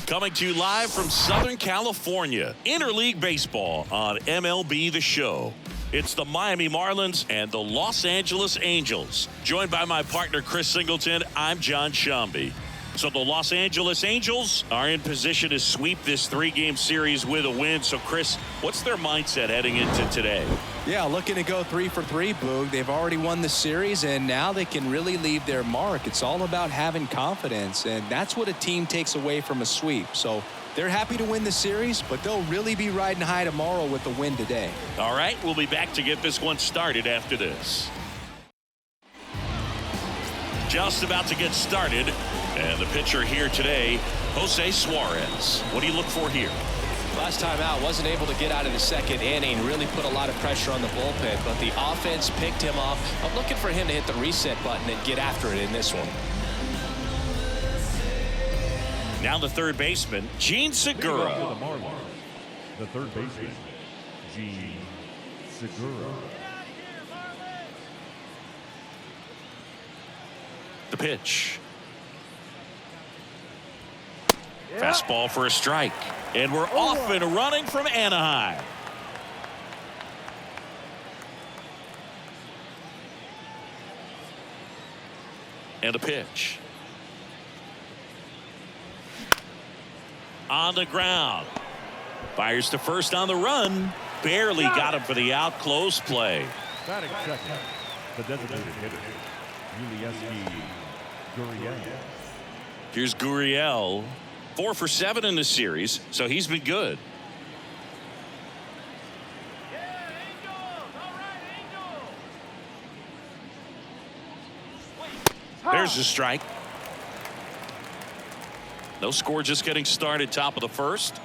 Coming to you live from Southern California, Interleague Baseball on MLB The Show. It's the Miami Marlins and the Los Angeles Angels. Joined by my partner, Chris Singleton, I'm John Shambi. So the Los Angeles Angels are in position to sweep this three-game series with a win. So, Chris, what's their mindset heading into today? Yeah, looking to go 3 for 3, Boog. They've already won the series, and now they can really leave their mark. It's all about having confidence, and that's what a team takes away from a sweep. So they're happy to win the series, but they'll really be riding high tomorrow with the win today. All right, we'll be back to get this one started after this. Just about to get started, and the pitcher here today, Jose Suarez. What do you look for here? Last time out, wasn't able to get out of the second inning, really put a lot of pressure on the bullpen, but the offense picked him up. I'm looking for him to hit the reset button and get after it in this one. Now the third baseman, Gene Segura. The Marlins, the third baseman, Gene Segura. The pitch. Fastball for a strike. And we're off and running from Anaheim. And a pitch. On the ground. Fires to first on the run. Barely got him for the out. Close play. Batting second, the designated hitter, Gurriel. Here's Gurriel. 4 for 7 in the series, so he's been good. There's a strike. No score, just getting started, top of the first.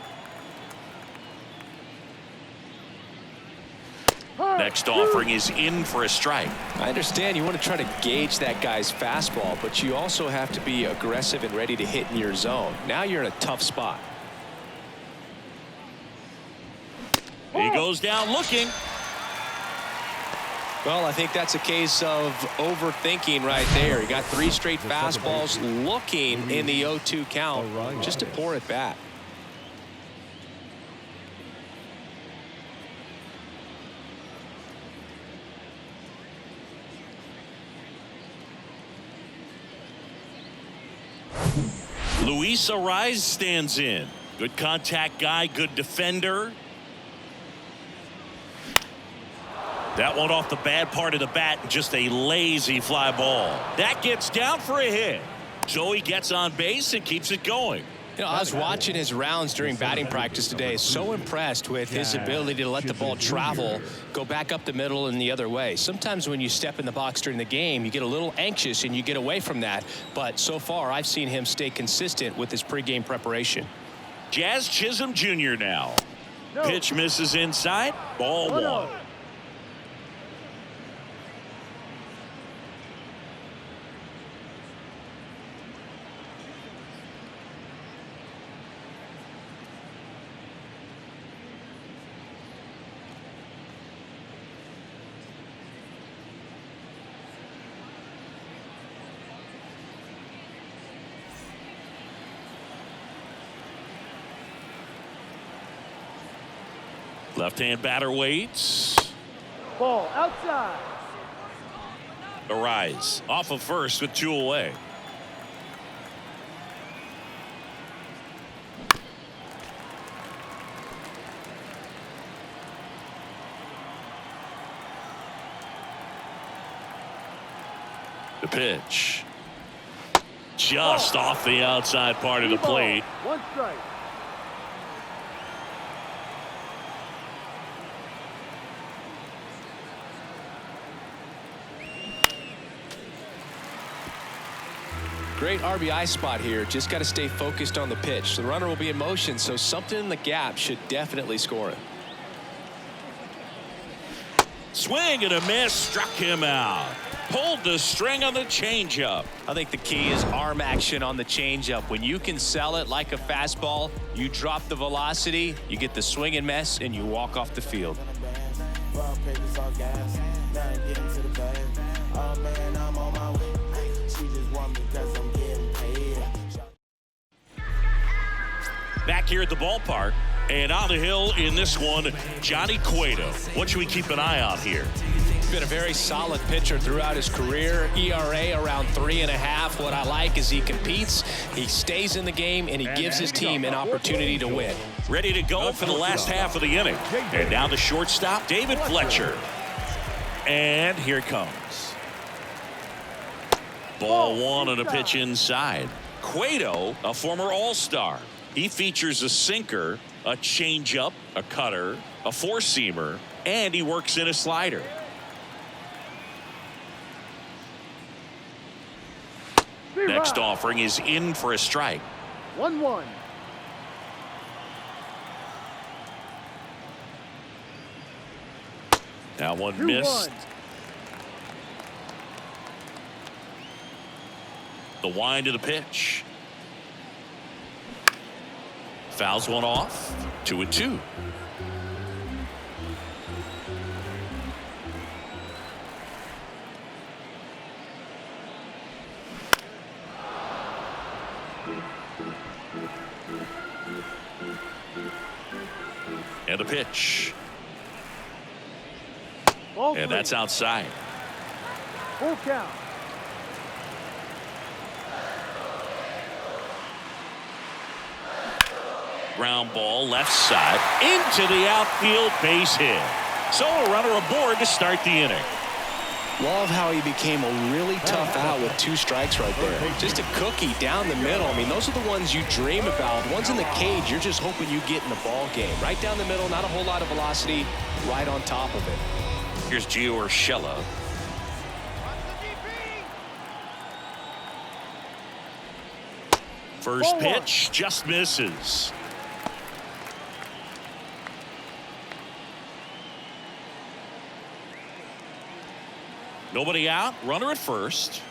Next offering is in for a strike. I understand you want to try to gauge that guy's fastball, but you also have to be aggressive and ready to hit in your zone. Now you're in a tough spot. He goes down looking. Well, I think that's a case of overthinking right there. He got 3 straight fastballs looking in the 0-2 count just to pour it back. Luis Arraez stands in. Good contact guy, good defender. That one off the bad part of the bat, just a lazy fly ball. That gets down for a hit. So he gets on base and keeps it going. You know, I was watching his rounds during batting practice today. So impressed with his ability to let the ball travel, go back up the middle and the other way. Sometimes when you step in the box during the game, you get a little anxious and you get away from that. But so far, I've seen him stay consistent with his pregame preparation. Jazz Chisholm Jr. now. Pitch misses inside. Ball 1. Left-hand batter waits. Ball outside. Arraez off of first with 2 away. The pitch. Just off the outside part of the plate. 1 strike. Great RBI spot here. Just got to stay focused on the pitch. The runner will be in motion, so something in the gap should definitely score it. Swing and a miss, struck him out. Pulled the string on the changeup. I think the key is arm action on the changeup. When you can sell it like a fastball, you drop the velocity, you get the swing and miss, and you walk off the field. back here at the ballpark. And on the hill in this one, Johnny Cueto. What should we keep an eye on here? Been a very solid pitcher throughout his career. ERA around 3.5. What I like is he competes, he stays in the game, and he gives his team an opportunity to win. Ready to go for the last half of the inning. And now the shortstop, David Fletcher. And here it comes. Ball one and a pitch inside. Cueto, a former All-Star. He features a sinker, a changeup, a cutter, a four-seamer, and he works in a slider. Next offering is in for a strike. 1-1. That one missed. The wind of the pitch. Fouls one off. 2-2. And a pitch. And that's outside. Full count. Ground ball left side into the outfield, base hit. So a runner aboard to start the inning. Love how he became a really tough out with 2 strikes right there. Just a cookie down the middle. I mean, those are the ones you dream about. Ones in the cage, you're just hoping you get in the ball game. Right down the middle, not a whole lot of velocity, right on top of it. Here's Gio Urshela. First pitch just misses. Nobody out, runner at first.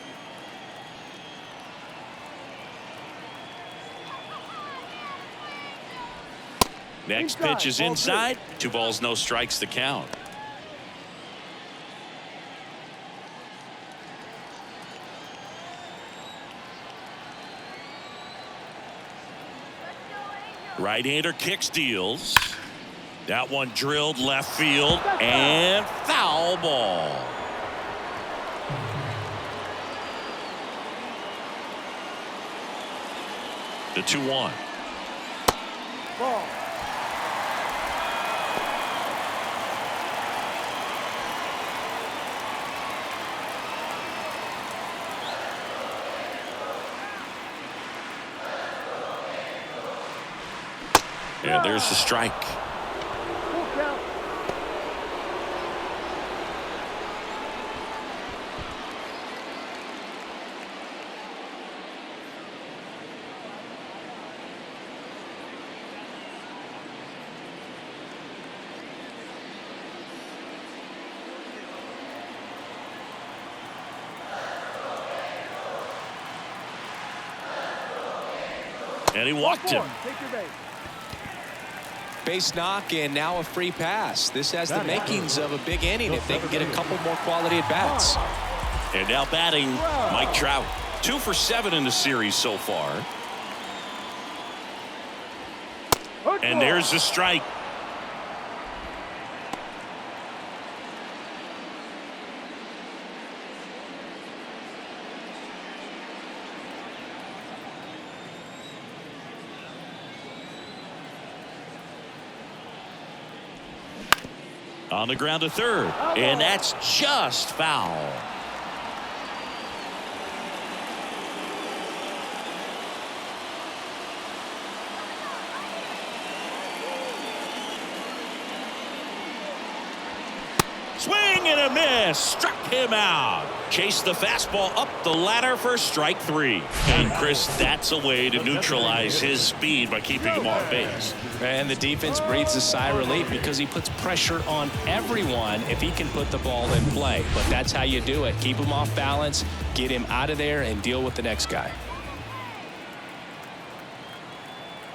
Next pitch is inside. 2 balls, no strikes to count. Right-hander kicks, deals. That one drilled left field and foul ball. The 2-1. Ball. And there's the strike. Full count. And he walked him. Take your base. Base knock and now a free pass. This has the makings of a big inning if they can get a couple more quality at bats. And now batting Mike Trout. 2 for 7 in the series so far. And there's the strike. On the ground to third, and that's just foul. Swing and a miss, struck him out. Chased the fastball up the ladder for strike 3. And Chris, that's a way to neutralize his speed by keeping him off base. And the defense breathes a sigh of relief because he puts pressure on everyone if he can put the ball in play. But that's how you do it. Keep him off balance, get him out of there, and deal with the next guy.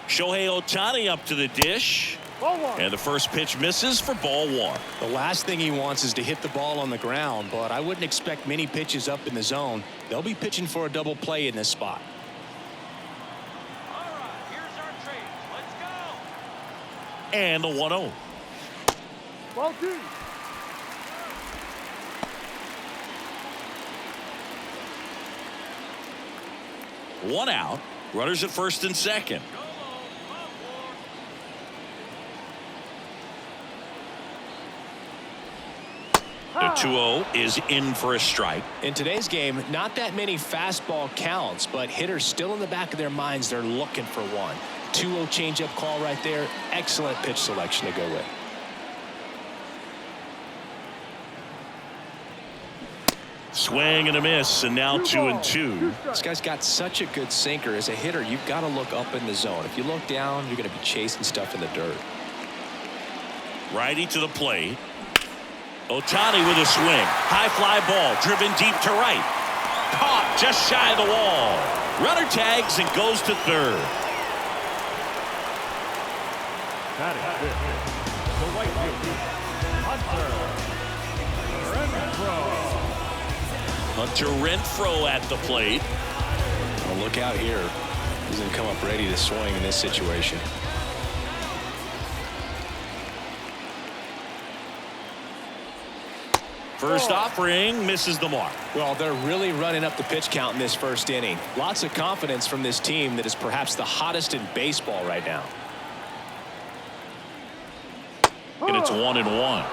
Shohei Ohtani up to the dish. And the first pitch misses for ball 1. The last thing he wants is to hit the ball on the ground, but I wouldn't expect many pitches up in the zone. They'll be pitching for a double play in this spot. All right, here's our trade. Let's go. And the 1-0. Ball 2. One out. Runners at first and second. The 2-0 is in for a strike. In today's game, not that many fastball counts, but hitters still in the back of their minds, they're looking for one. 2-0 changeup call right there. Excellent pitch selection to go with. Swing and a miss, and now 2-2. This guy's got such a good sinker. As a hitter, you've got to look up in the zone. If you look down, you're going to be chasing stuff in the dirt. Righty to the plate. Ohtani with a swing. High fly ball driven deep to right. Caught just shy of the wall. Runner tags and goes to third. Batting fifth, the right fielder, Hunter Renfroe at the plate. Well, look out here. He's going to come up ready to swing in this situation. First offering misses the mark. Well, they're really running up the pitch count in this first inning. Lots of confidence from this team that is perhaps the hottest in baseball right now. And it's 1-1.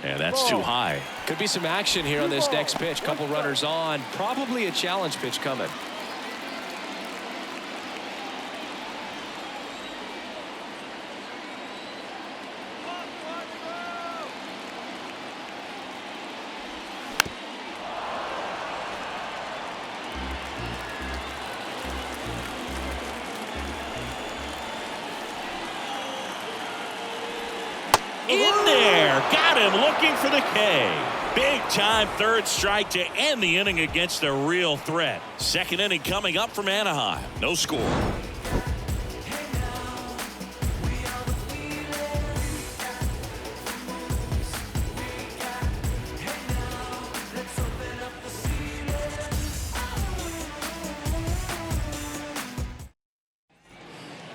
And that's too high. Could be some action here on this next pitch. Couple runners on. Probably a challenge pitch coming. In there. Got him looking for the K. Big time third strike to end the inning against a real threat. Second inning coming up from Anaheim. No score.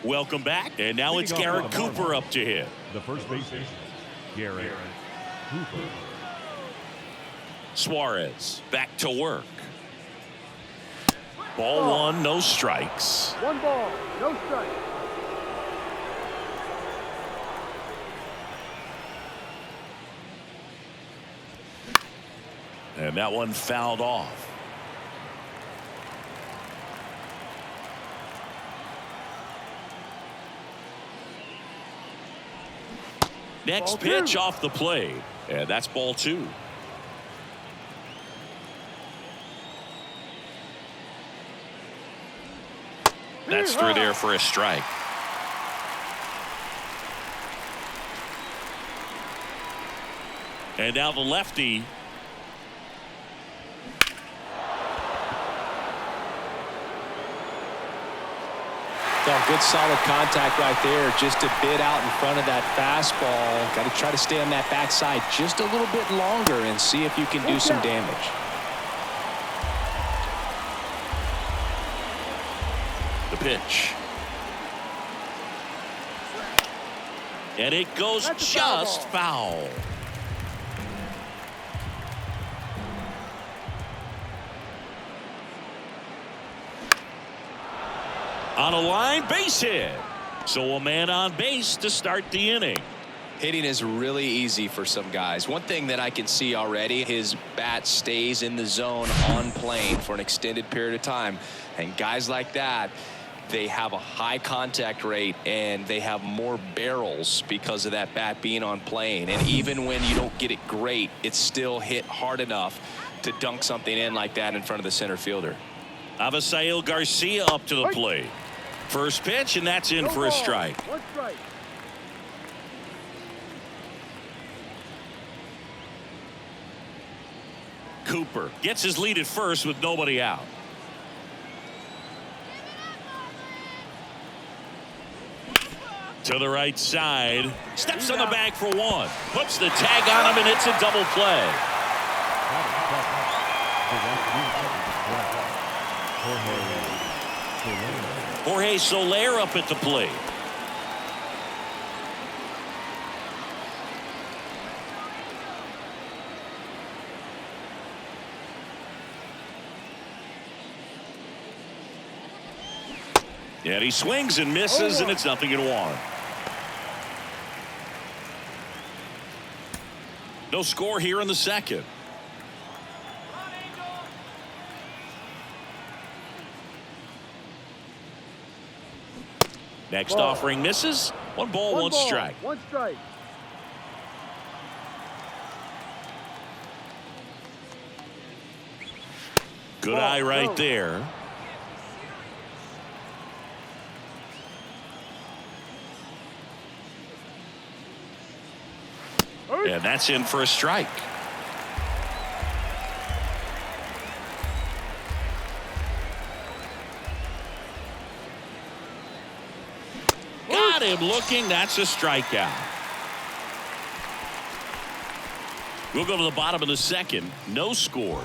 Welcome back. And now it's Garrett Cooper up to hit. the first baseman, Garrett Cooper. Suarez back to work. Ball one, no strikes. 1 ball, no strike. And that one fouled off. Next pitch off the plate. And that's ball two. That's through there for a strike. And now the lefty. Good solid contact right there, just a bit out in front of that fastball. Got to try to stay on that backside just a little bit longer and see if you can do some damage. The pitch. And it goes just foul. On a line, base hit. So a man on base to start the inning. Hitting is really easy for some guys. One thing that I can see already, his bat stays in the zone on plane for an extended period of time. And guys like that, they have a high contact rate and they have more barrels because of that bat being on plane. And even when you don't get it great, it's still hit hard enough to dunk something in like that in front of the center fielder. Avisail Garcia up to the plate. First pitch, and that's in for a strike. 1 strike. Cooper gets his lead at first with nobody out. To the right side. Steps on the bag for one. Puts the tag on him, and it's a double play. Jorge Soler up at the plate. And he swings and misses, and it's 0-1. No score here in the second. Next offering misses. One ball, one strike. One strike. Good eye right there. And that's in for a strike. Got him looking. That's a strikeout. We'll go to the bottom of the second. No score.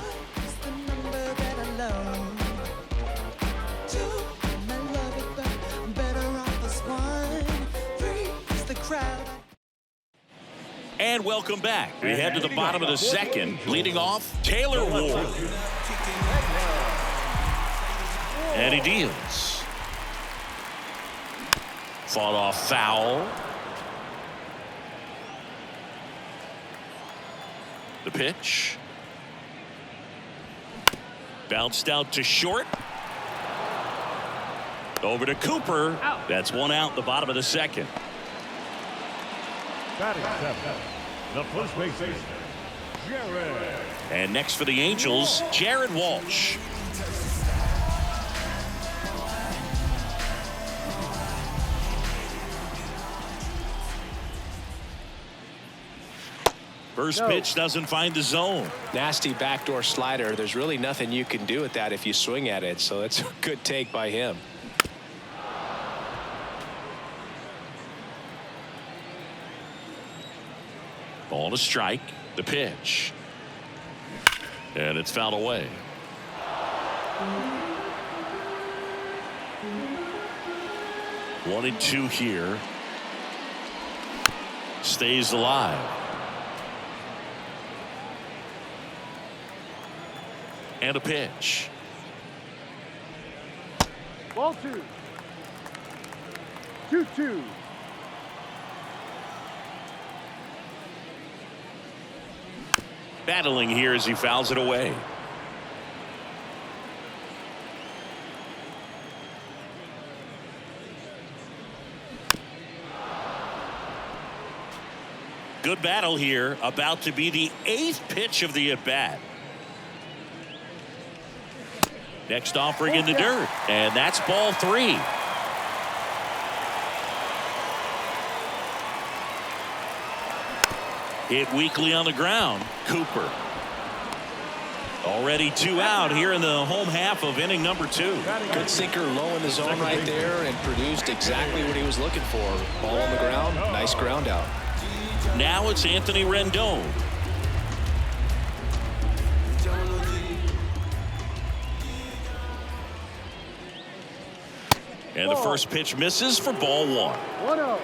And welcome back. We head to the bottom of the second. Leading off, Taylor Ward. And he deals. Fought off foul. The pitch. Bounced out to short. Over to Cooper. That's one out in the bottom of the second. Batting seventh, the first baseman, Jared. And next for the Angels, Jared Walsh. First pitch doesn't find the zone. Nasty backdoor slider. There's really nothing you can do with that if you swing at it. So that's a good take by him. Ball to strike. The pitch. And it's fouled away. One and two here. Stays alive. And a pitch. Ball two. 2-2. Battling here as he fouls it away. Good battle here. About to be the 8th pitch of the at-bat. Next offering in the dirt. And that's ball 3. Hit weakly on the ground. Cooper. Already 2 out here in the home half of inning number 2. Good sinker low in the zone right there and produced exactly what he was looking for. Ball on the ground. Nice ground out. Now it's Anthony Rendon. And the first pitch misses for ball 1. 1-0.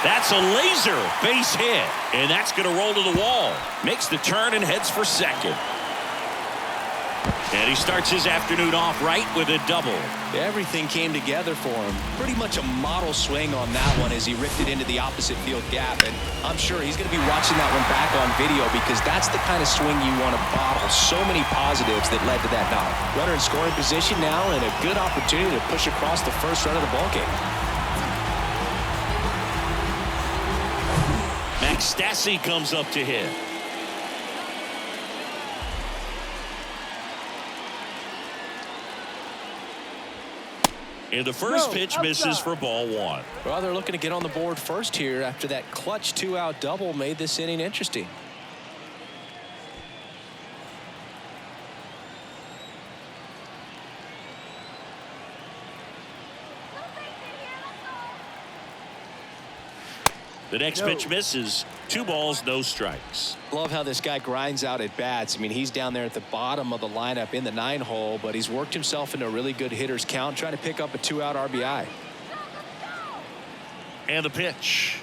That's a laser base hit, and that's going to roll to the wall. Makes the turn and heads for second. And he starts his afternoon off right with a double. Everything came together for him. Pretty much a model swing on that one as he ripped it into the opposite field gap. And I'm sure he's going to be watching that one back on video because that's the kind of swing you want to bottle. So many positives that led to that knock. Runner in scoring position now and a good opportunity to push across the first run of the ballgame. Max Stassi comes up to hit. And the first pitch misses for ball 1. Well, they're looking to get on the board first here after that clutch 2-out double made this inning interesting. The next pitch misses. 2 balls, no strikes. Love how this guy grinds out at bats. I mean, he's down there at the bottom of the lineup in the 9-hole, but he's worked himself into a really good hitter's count, trying to pick up a 2-out RBI. And the pitch.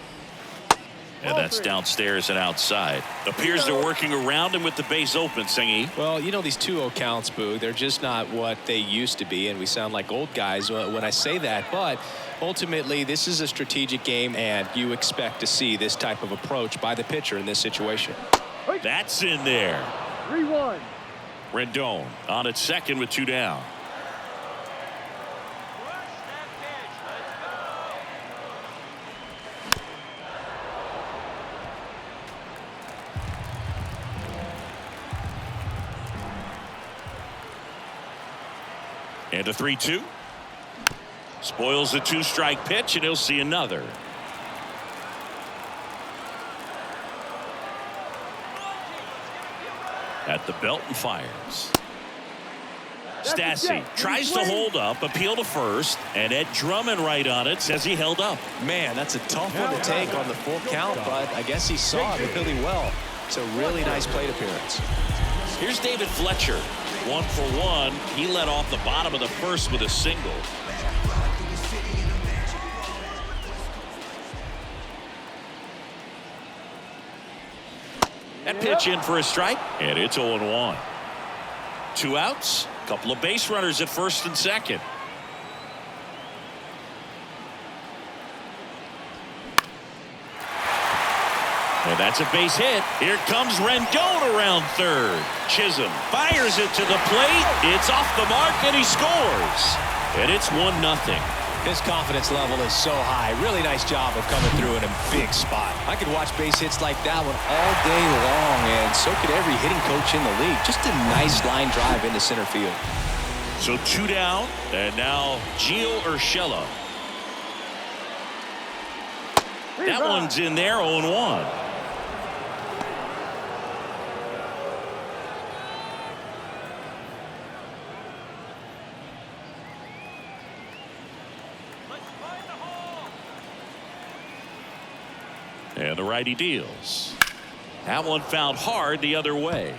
And that's downstairs and outside. Appears they're working around him with the base open, Singy. Well, you know, these 2-0 counts, Boo, they're just not what they used to be, and we sound like old guys when I say that. But ultimately, this is a strategic game, and you expect to see this type of approach by the pitcher in this situation. That's in there. 3-1. Rendon on at second with 2 down. And a 3-2. Spoils the 2-strike pitch, and he'll see another. At the belt and fires. Stassi tries to hold up, appeal to first, and Ed Drummond right on it says he held up. Man, that's a tough one to take on the full count, but I guess he saw it really well. It's a really nice plate appearance. Here's David Fletcher. 1 for 1. He led off the bottom of the first with a single. That pitch in for a strike, and it's 0-1. 2 outs, couple of base runners at first and second. And that's a base hit. Here comes Rendon around third. Chisholm fires it to the plate. It's off the mark, and he scores. And it's 1-0. His confidence level is so high. Really nice job of coming through in a big spot. I could watch base hits like that one all day long, and so could every hitting coach in the league. Just a nice line drive into center field. So 2 down, and now Gio Urshela. That one's in there, 0-1. And the righty deals. That one found hard the other way.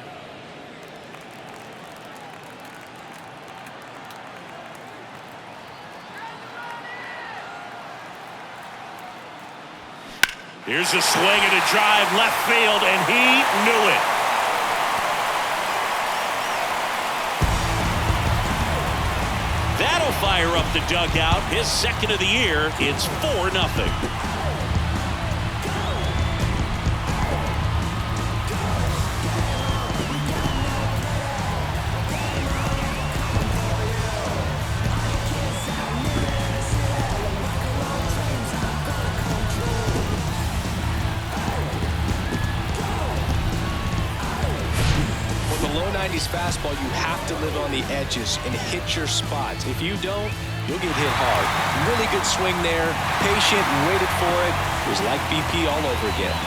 Here's a swing and a drive left field, and he knew it. That'll fire up the dugout. His second of the year. It's 4-0. Fastball, you have to live on the edges and hit your spots. If you don't, you'll get hit hard. Really good swing there. Patient and waited for it. It was like BP all over again.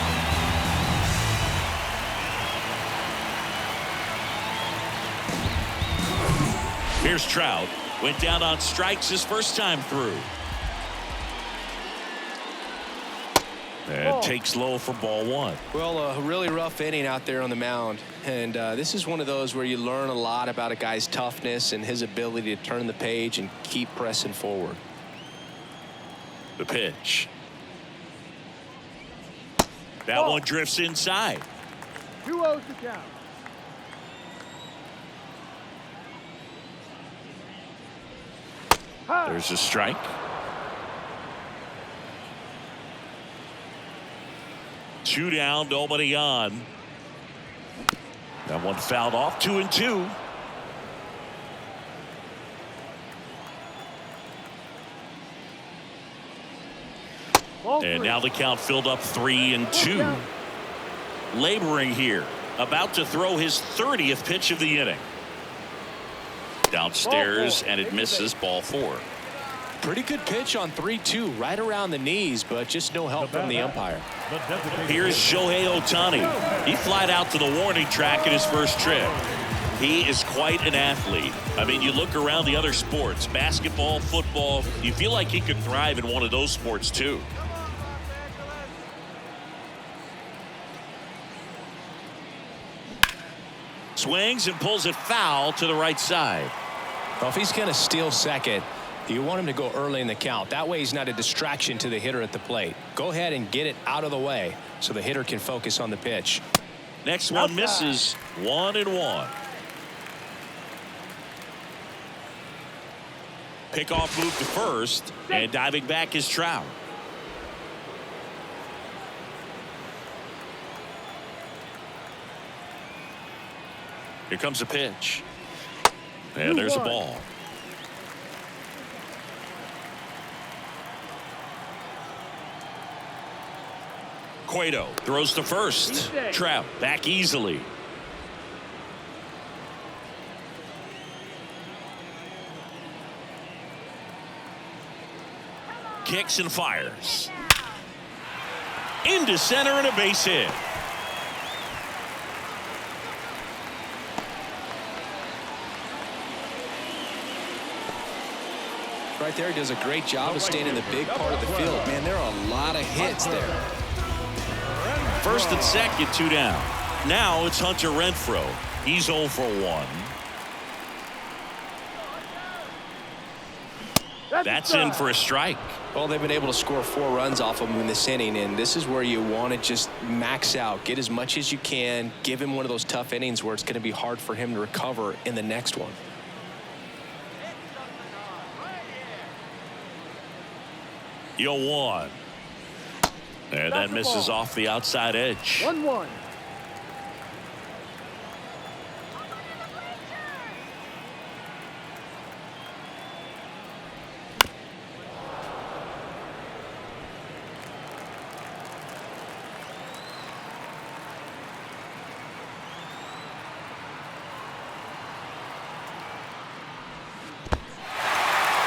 Here's Trout. Went down on strikes his first time through. And takes low for ball 1. Well, a really rough inning out there on the mound. And this is one of those where you learn a lot about a guy's toughness and his ability to turn the page and keep pressing forward. The pitch. That one drifts inside. 2-0 to count. There's a strike. Two down, nobody on. That one fouled off. 2-2. And now the count filled up 3-2. Laboring here, about to throw his 30th pitch of the inning. Downstairs, and it misses. Ball 4. Pretty good pitch on 3-2, right around the knees, but just no help from the umpire. Here's Shohei Ohtani. He flied out to the warning track in his first trip. He is quite an athlete. I mean, you look around the other sports, basketball, football, you feel like he could thrive in one of those sports too. Swings and pulls it foul to the right side. Well, if he's going to steal second, you want him to go early in the count. That way he's not a distraction to the hitter at the plate. Go ahead and get it out of the way so the hitter can focus on the pitch. Next one misses. 1-1. Pickoff move to first, and diving back is Trout. Here comes a pitch. And there's a ball. Cueto throws to first. Trout back easily. Kicks and fires. Into center and a base hit. Right there, he does a great job of staying in the big part of the field. Man, there are a lot of hits there. First and second, 2 down. Now it's Hunter Renfroe. He's 0 for 1. That's in for a strike. Well, they've been able to score 4 runs off of him in this inning, and this is where you want to just max out, get as much as you can, give him one of those tough innings where it's going to be hard for him to recover in the next one. 0-1. And that misses off the outside edge. 1-1.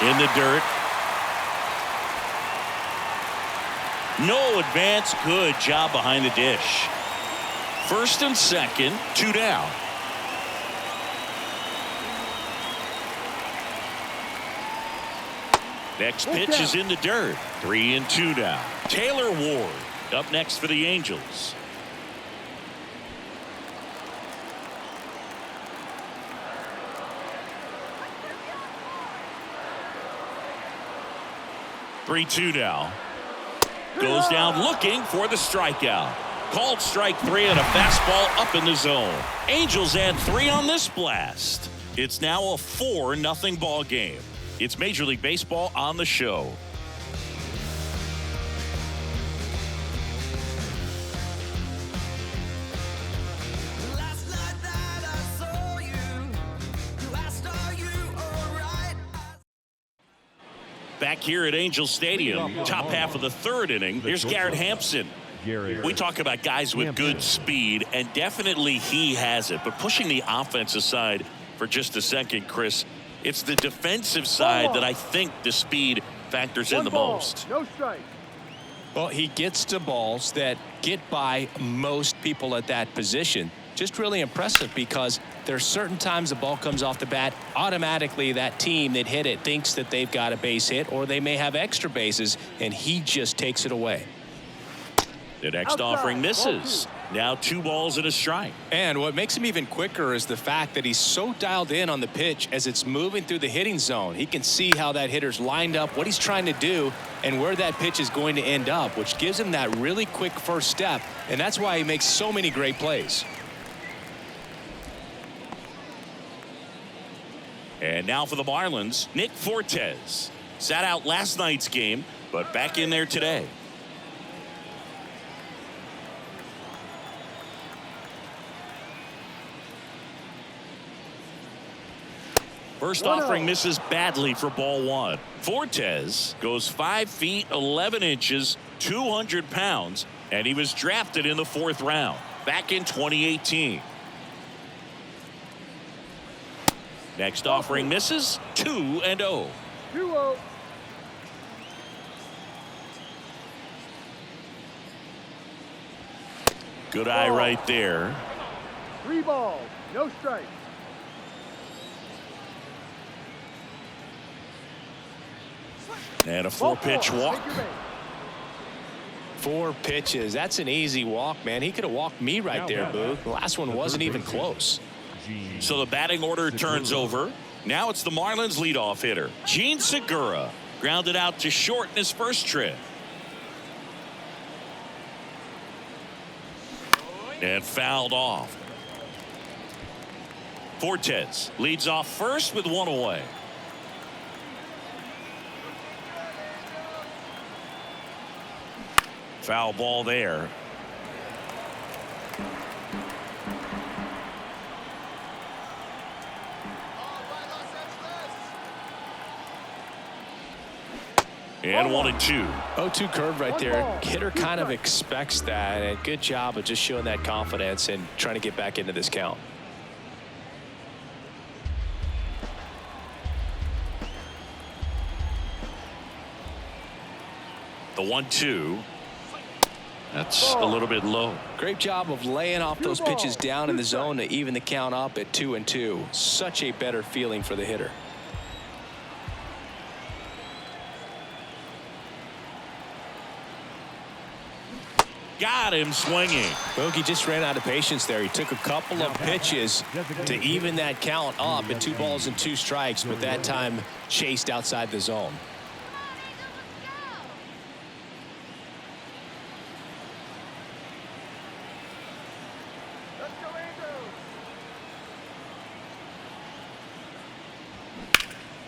In the dirt. No advance. Good job behind the dish. First and second, 2 down. Next pitch is in the dirt. 3-2 down. Taylor Ward up next for the Angels. Three-2 now. Goes down looking for the strikeout. Called strike 3 and a fastball up in the zone. Angels add 3 on this blast. It's now a 4-0 ball game. It's Major League Baseball on the show. Back here at Angel Stadium, top half of the 3rd inning. Here's Garrett Hampson. We talk about guys with good speed, and definitely he has it. But pushing the offense aside for just a second, Chris, it's the defensive side that I think the speed factors in the most. No strike. Well, he gets to balls that get by most people at that position. Just really impressive because there's certain times the ball comes off the bat, automatically that team that hit it thinks that they've got a base hit or they may have extra bases, and he just takes it away. The next offering misses. Now 2 balls and a strike. And what makes him even quicker is the fact that he's so dialed in on the pitch as it's moving through the hitting zone. He can see how that hitter's lined up, what he's trying to do, and where that pitch is going to end up, which gives him that really quick first step, and that's why he makes so many great plays. And now for the Marlins, Nick Fortes. Sat out last night's game, but back in there today. First offering misses badly for ball 1. Fortes goes 5 feet 11 inches, 200 pounds, and he was drafted in the 4th round back in 2018. Next offering misses. 2-0. 2-0. Good eye right there. 3 balls. No strikes. And a 4-pitch walk. 4 pitches. That's an easy walk, man. He could have walked me right there, Boo. The last one wasn't even close. So the batting order turns over. Now it's the Marlins leadoff hitter, Gene Segura, grounded out to short in his first trip. And fouled off. Fortes leads off first with one away. Foul ball there. And 1-2. 0-2 curve right there. Hitter kind of expects that, and good job of just showing that confidence and trying to get back into this count. The 1-2. That's a little bit low. Great job of laying off those pitches down in the zone to even the count up at 2-2. Such a better feeling for the hitter. Got him swinging. Bogey just ran out of patience there. He took a couple of pitches to even that count up at 2 balls and 2 strikes, but that time chased outside the zone.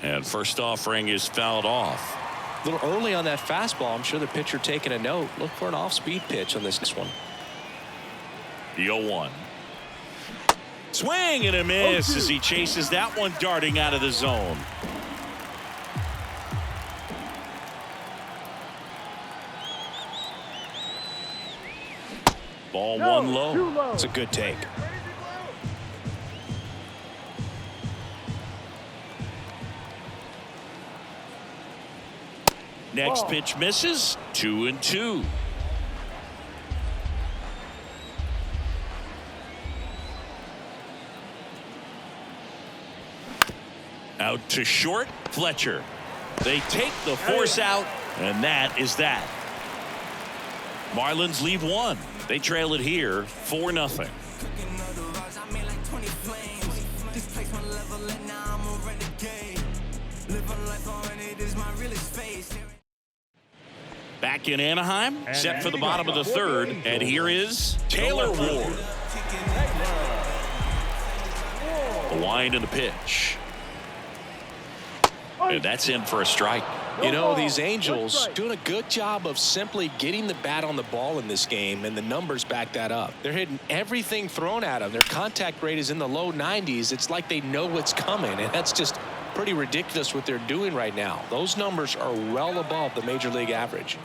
And first offering is fouled off. A little early on that fastball. I'm sure the pitcher taking a note. Look for an off-speed pitch on this one. The 0-1. Swing and a miss as he chases that one darting out of the zone. Ball one low. It's a good take. Next pitch misses. 2-2. Out to short. Fletcher. They take the force out, and that is that. Marlins leave one. They trail it here 4-0. Back in Anaheim, set for the bottom of the third, and here is Taylor Ward. The wind and the pitch. And that's in for a strike. You know, these Angels doing a good job of simply getting the bat on the ball in this game, and the numbers back that up. They're hitting everything thrown at them. Their contact rate is in the low 90s. It's like they know what's coming, and that's just pretty ridiculous what they're doing right now. Those numbers are well above the major league average.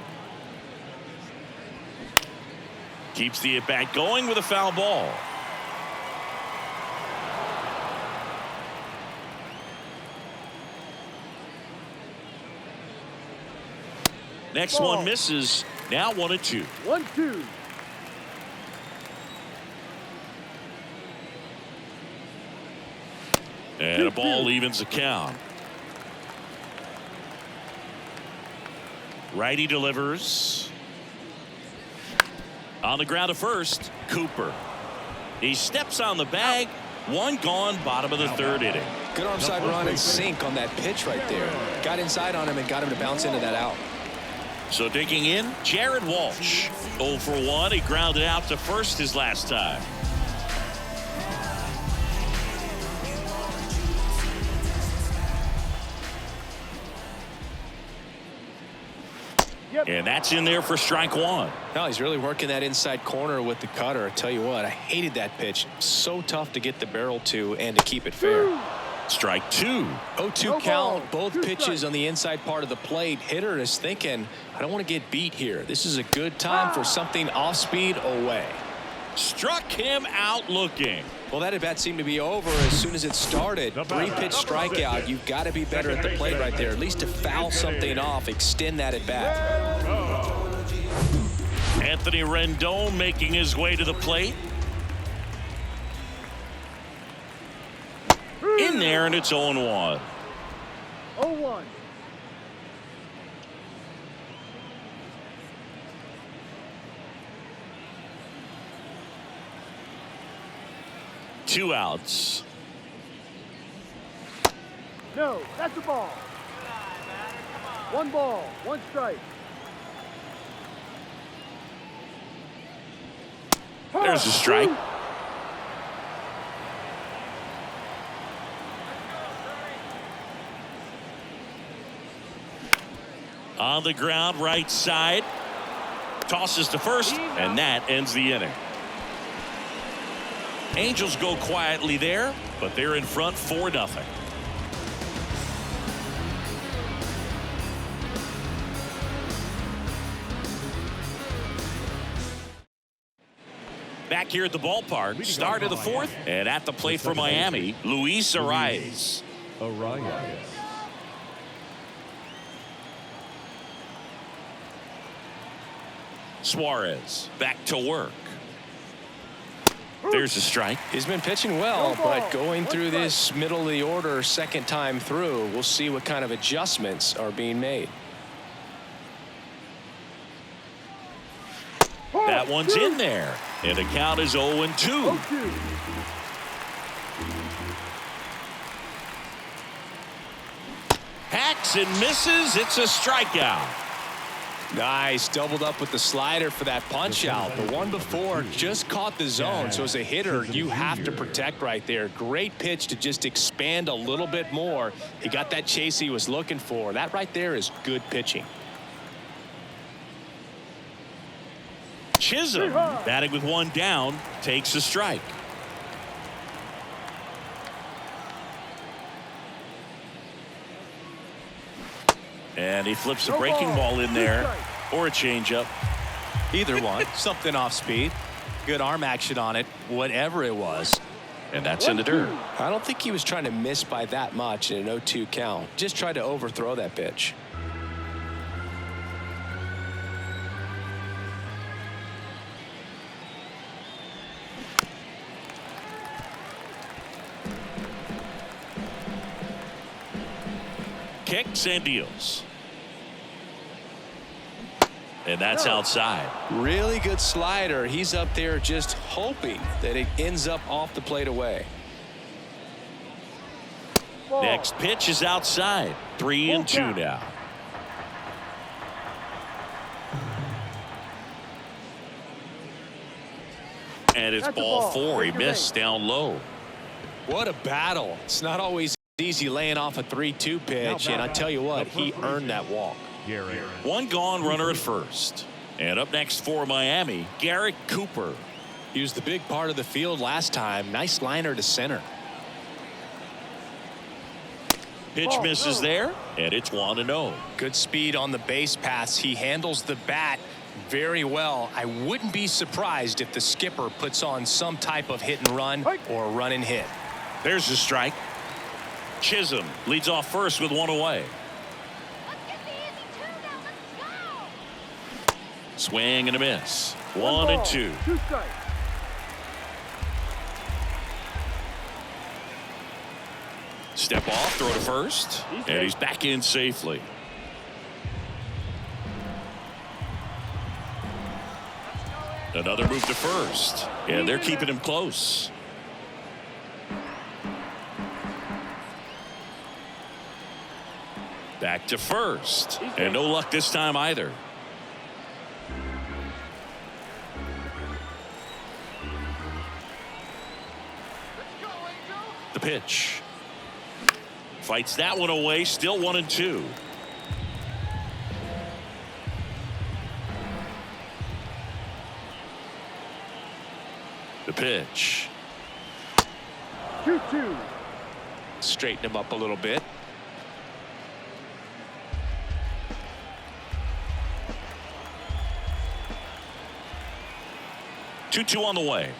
Keeps the at-bat going with a foul ball. Next one misses. Now 1-2. 1-2. And a ball evens the count. Righty delivers. On the ground to first, Cooper. He steps on the bag. One gone, bottom of the third inning. Good onside run and sink on that pitch right there. Got inside on him and got him to bounce into that out. So digging in, Jared Walsh. 0 for 1. He grounded out to first his last time. And that's in there for strike one. No, he's really working that inside corner with the cutter. I tell you what, I hated that pitch. So tough to get the barrel to and to keep it fair. Strike two. 0-2 count. Both pitches on the inside part of the plate. Hitter is thinking, I don't want to get beat here. This is a good time for something off speed away. Struck him out looking. Well, that at bat seemed to be over as soon as it started. 3-pitch strikeout. You've got to be better at the plate right there. At least to foul something off, extend that at bat. Anthony Rendon making his way to the plate. In there, and it's 0-1. 0-1. 2 outs. No, that's a ball. 1 ball, 1 strike. There's a strike. On the ground, right side. Tosses to first, and that ends the inning. Angels go quietly there, but they're in front 4-0. Back here at the ballpark, start of the 4th, and at the plate for Miami, Luis Arias. Suarez back to work. There's a strike. He's been pitching well, but going through this middle of the order second time through, we'll see what kind of adjustments are being made. That one's in there, and the count is 0-2. Hacks and misses. It's a strikeout. Nice, doubled up with the slider for that punch out. The one before just caught the zone, so as a hitter, you have to protect right there. Great pitch to just expand a little bit more. He got that chase he was looking for. That right there is good pitching. Chisholm, batting with 1 down, takes a strike. And he flips a breaking ball in there, or a changeup. Either one. Something off speed. Good arm action on it, whatever it was. And that's in the dirt. I don't think he was trying to miss by that much in an 0-2 count. Just tried to overthrow that pitch. Kicks and deals. And that's outside. Really good slider. He's up there just hoping that it ends up off the plate away. Next pitch is outside. 3-2 now. And it's ball 4. He missed down low. What a battle. It's not always easy laying off a 3-2 pitch, and I tell you what, he earned that walk. 1 gone, runner at first. And up next for Miami, Garrett Cooper. He was the big part of the field last time. Nice liner to center. Pitch misses there, and it's 1-0. Good speed on the base paths. He handles the bat very well. I wouldn't be surprised if the skipper puts on some type of hit and run or run and hit. There's the strike. Chisholm leads off first with 1 away. Swing and a miss. 1-2. Step off, throw to first, and he's back in safely. Another move to first, and they're keeping him close. Back to first, and no luck this time either. The pitch. Fights that one away, still 1-2. The pitch. 2-2. Straighten him up a little bit. Two on the way.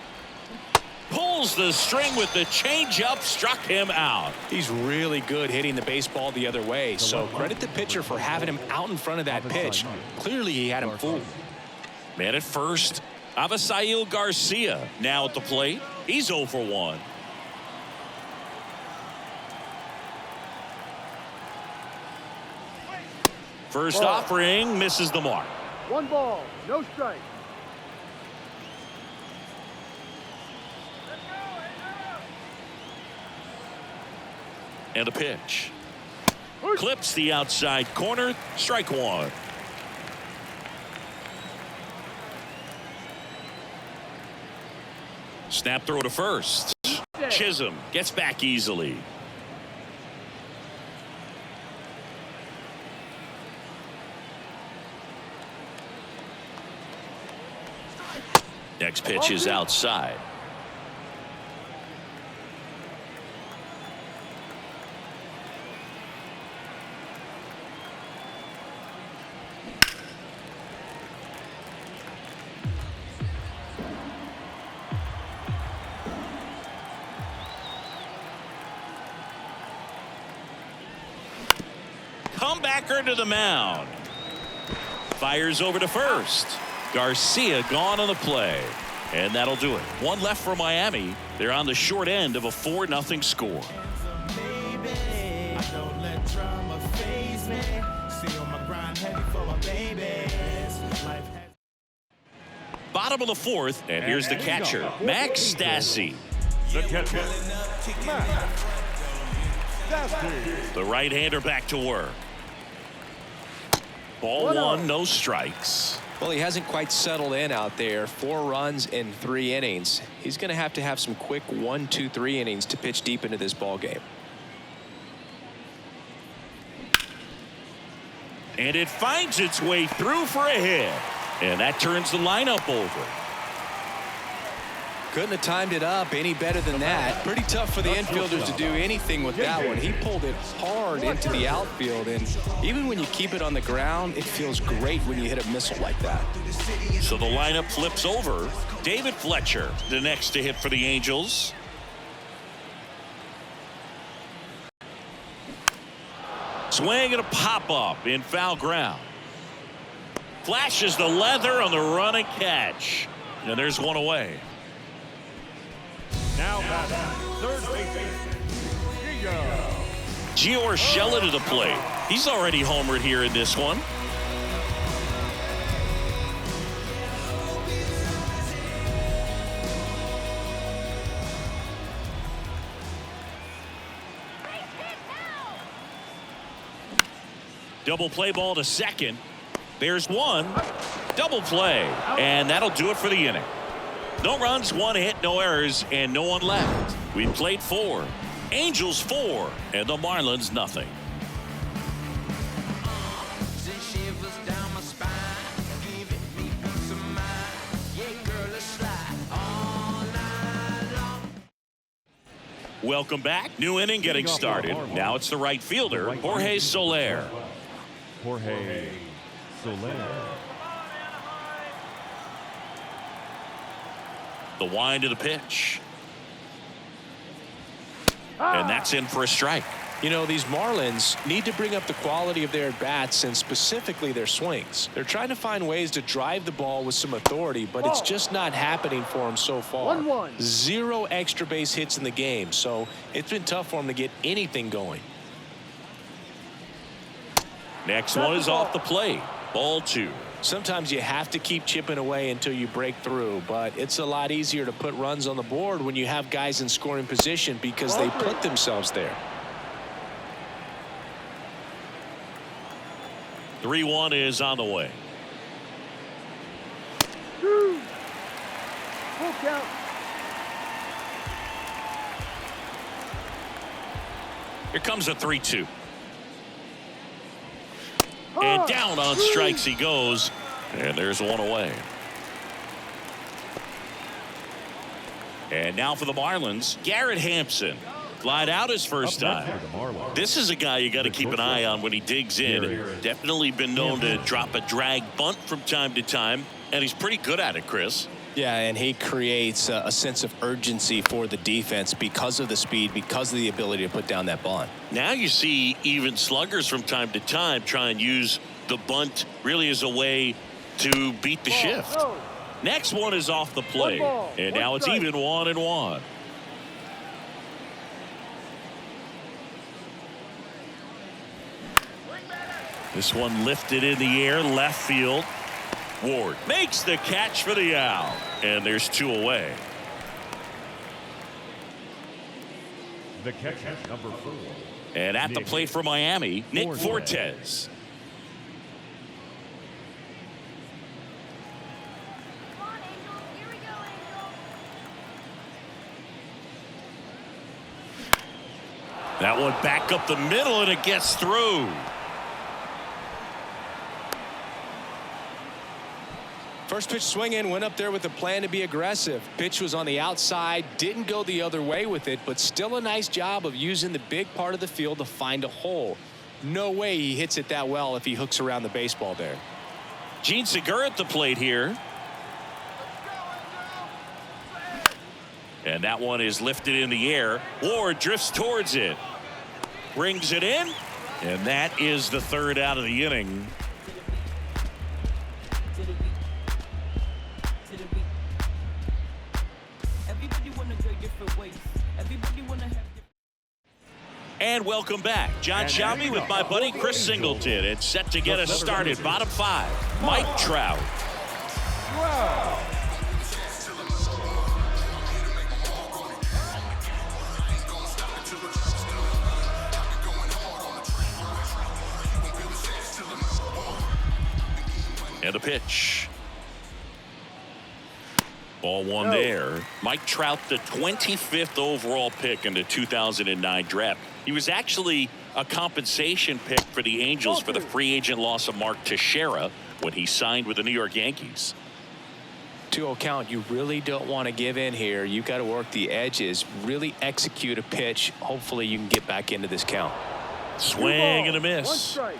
Pulls the string with the changeup, struck him out. He's really good hitting the baseball the other way, so credit the pitcher for having him out in front of that pitch. Clearly he had him fooled. Man at first, Avisail Garcia now at the plate. He's 0 for 1. First offering misses the mark. 1 ball, no strike. And a pitch. Clips the outside corner. Strike one. Snap throw to first. Chisholm gets back easily. Next pitch is outside. Comebacker to the mound. Fires over to first. Garcia gone on the play. And that'll do it. One left for Miami. They're on the short end of a 4-0 score. Bottom of the fourth, and here's the catcher, Max Stassi. The catcher, Max Stassi. The right-hander back to work. Ball one, no strikes. Well, he hasn't quite settled in out there. 4 runs in 3 innings. He's going to have some quick 1, 2, 3 innings to pitch deep into this ball game. And it finds its way through for a hit. And that turns the lineup over. Couldn't have timed it up any better than that. Pretty tough for the infielders to do anything with that one. He pulled it hard into the outfield, and even when you keep it on the ground, it feels great when you hit a missile like that. So the lineup flips over. David Fletcher, the next to hit for the Angels. Swing and a pop-up in foul ground. Flashes the leather on the run and catch. And there's one away. Now batting, third baseman, Gio Urshela to the plate. He's already homered here in this one. Double play ball to second. There's one. Double play. And that'll do it for the inning. No runs, 1 hit, no errors, and no one left. We played 4. Angels 4, and the Marlins nothing. Welcome back. New inning getting started. Now it's the right fielder, Jorge Soler. Jorge Soler. The wind of the pitch. And that's in for a strike. You know, these Marlins need to bring up the quality of their at-bats and specifically their swings. They're trying to find ways to drive the ball with some authority, but it's just not happening for them so far. 1-1. 0 extra base hits in the game, so it's been tough for them to get anything going. Next one is off the plate. Ball 2. Sometimes you have to keep chipping away until you break through, but it's a lot easier to put runs on the board when you have guys in scoring position because they put themselves there. 3-1 is on the way. 2. Full count. Here comes a 3-2. And down on strikes he goes. And there's one away. And now for the Marlins, Garrett Hampson. Glide out his first time. This is a guy you got to keep an eye on when he digs in. Definitely been known to drop a drag bunt from time to time. And he's pretty good at it, Chris. Yeah, and he creates a sense of urgency for the defense because of the speed, because of the ability to put down that bunt. Now you see even sluggers from time to time try and use the bunt really as a way to beat the shift. Next one is off the plate. And now it's even 1-1. This one lifted in the air, left field. Ward makes the catch for the out, and there's 2 away. The catcher, number 4. And at the plate for Miami, Nick Fortes. That one back up the middle, and it gets through. First pitch swinging, went up there with a plan to be aggressive. Pitch was on the outside, didn't go the other way with it, but still a nice job of using the big part of the field to find a hole. No way he hits it that well if he hooks around the baseball there. Gene Segura at the plate here. And that one is lifted in the air. Ward drifts towards it. Brings it in. And that is the third out of the inning. And welcome back. John Shelby with my buddy Chris Singleton. It's set to get us started. Bottom 5, Mike Trout. And a pitch. Ball one there. Mike Trout, the 25th overall pick in the 2009 draft. He was actually a compensation pick for the Angels for the free agent loss of Mark Teixeira when he signed with the New York Yankees. 2-0 count. You really don't want to give in here. You've got to work the edges, really execute a pitch. Hopefully you can get back into this count. Swing and a miss. 1 strike.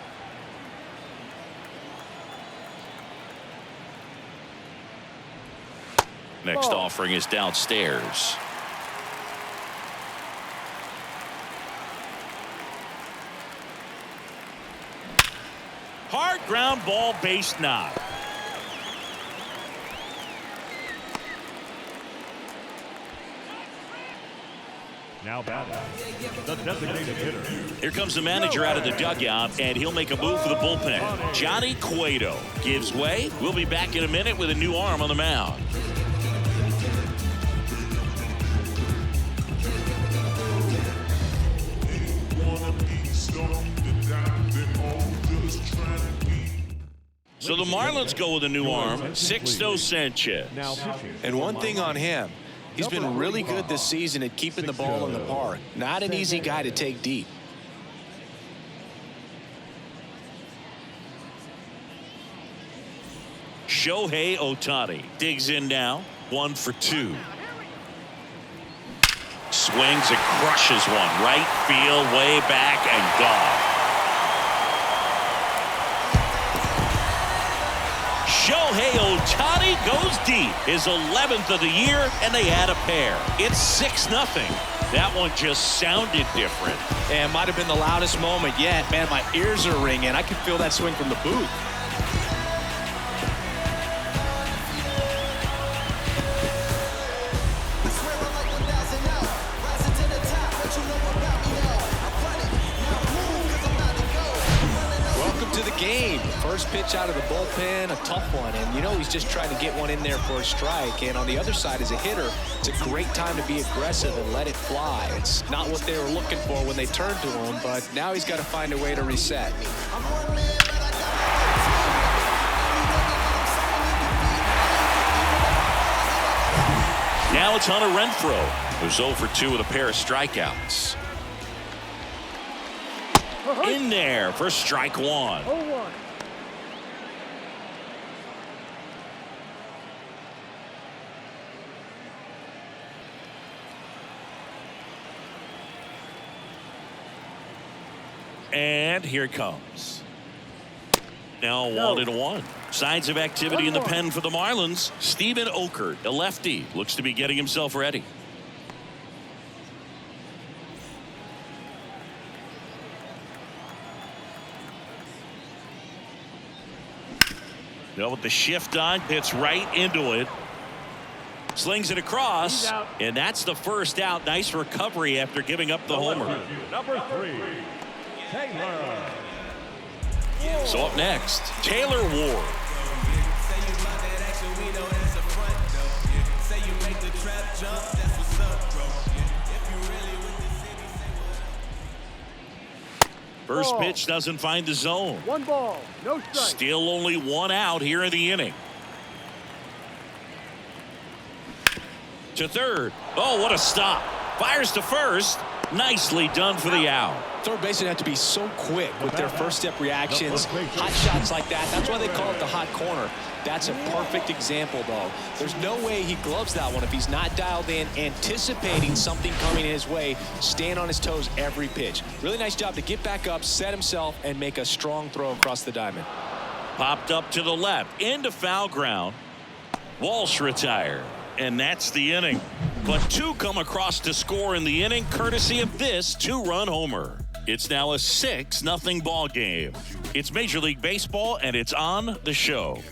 Next offering is downstairs. Hard ground ball, base knock. Now batting, the designated hitter. Here comes the manager out of the dugout, and he'll make a move for the bullpen. Johnny Cueto gives way. We'll be back in a minute with a new arm on the mound. So the Marlins go with a new arm, Sixto Sanchez. And one thing on him, he's been really good this season at keeping the ball in the park. Not an easy guy to take deep. Shohei Ohtani digs in now, 1 for 2. Swings and crushes one, right field, way back and gone. Shohei Ohtani goes deep, his 11th of the year, and they add a pair. It's 6-0. That one just sounded different. And might have been the loudest moment yet. Man, my ears are ringing. I can feel that swing from the booth. Game. First pitch out of the bullpen, a tough one, and you know he's just trying to get one in there for a strike. And on the other side, as a hitter, it's a great time to be aggressive and let it fly. It's not what they were looking for when they turned to him, but now he's got to find a way to reset. Now it's Hunter Renfroe, who's 0 for 2 with a pair of strikeouts. In there for strike 1. 0-1. And here it comes. Now 1-1. Signs of activity in the pen for the Marlins. Steven Okert, a lefty, looks to be getting himself ready. With the shift on, hits right into it. Slings it across, and that's the first out. Nice recovery after giving up the homer. Number 3, Taylor. So up next, Taylor Ward. First Ball. pitch doesn't find the zone. 1 ball, no strike. Still only 1 out here in the inning. To third. Oh, what a stop. Fires to first. Nicely done for the out. Third basemen have to be so quick with their first step reactions. Hot shots like that. That's why they call it the hot corner. That's a perfect example, though. There's no way he gloves that one if he's not dialed in, anticipating something coming his way, staying on his toes every pitch. Really nice job to get back up, set himself, and make a strong throw across the diamond. Popped up to the left. Into foul ground. Walsh retired. And that's the inning. But 2 come across to score in the inning, courtesy of this 2-run homer. It's now a 6-0 ball game. It's Major League Baseball, and it's on the show.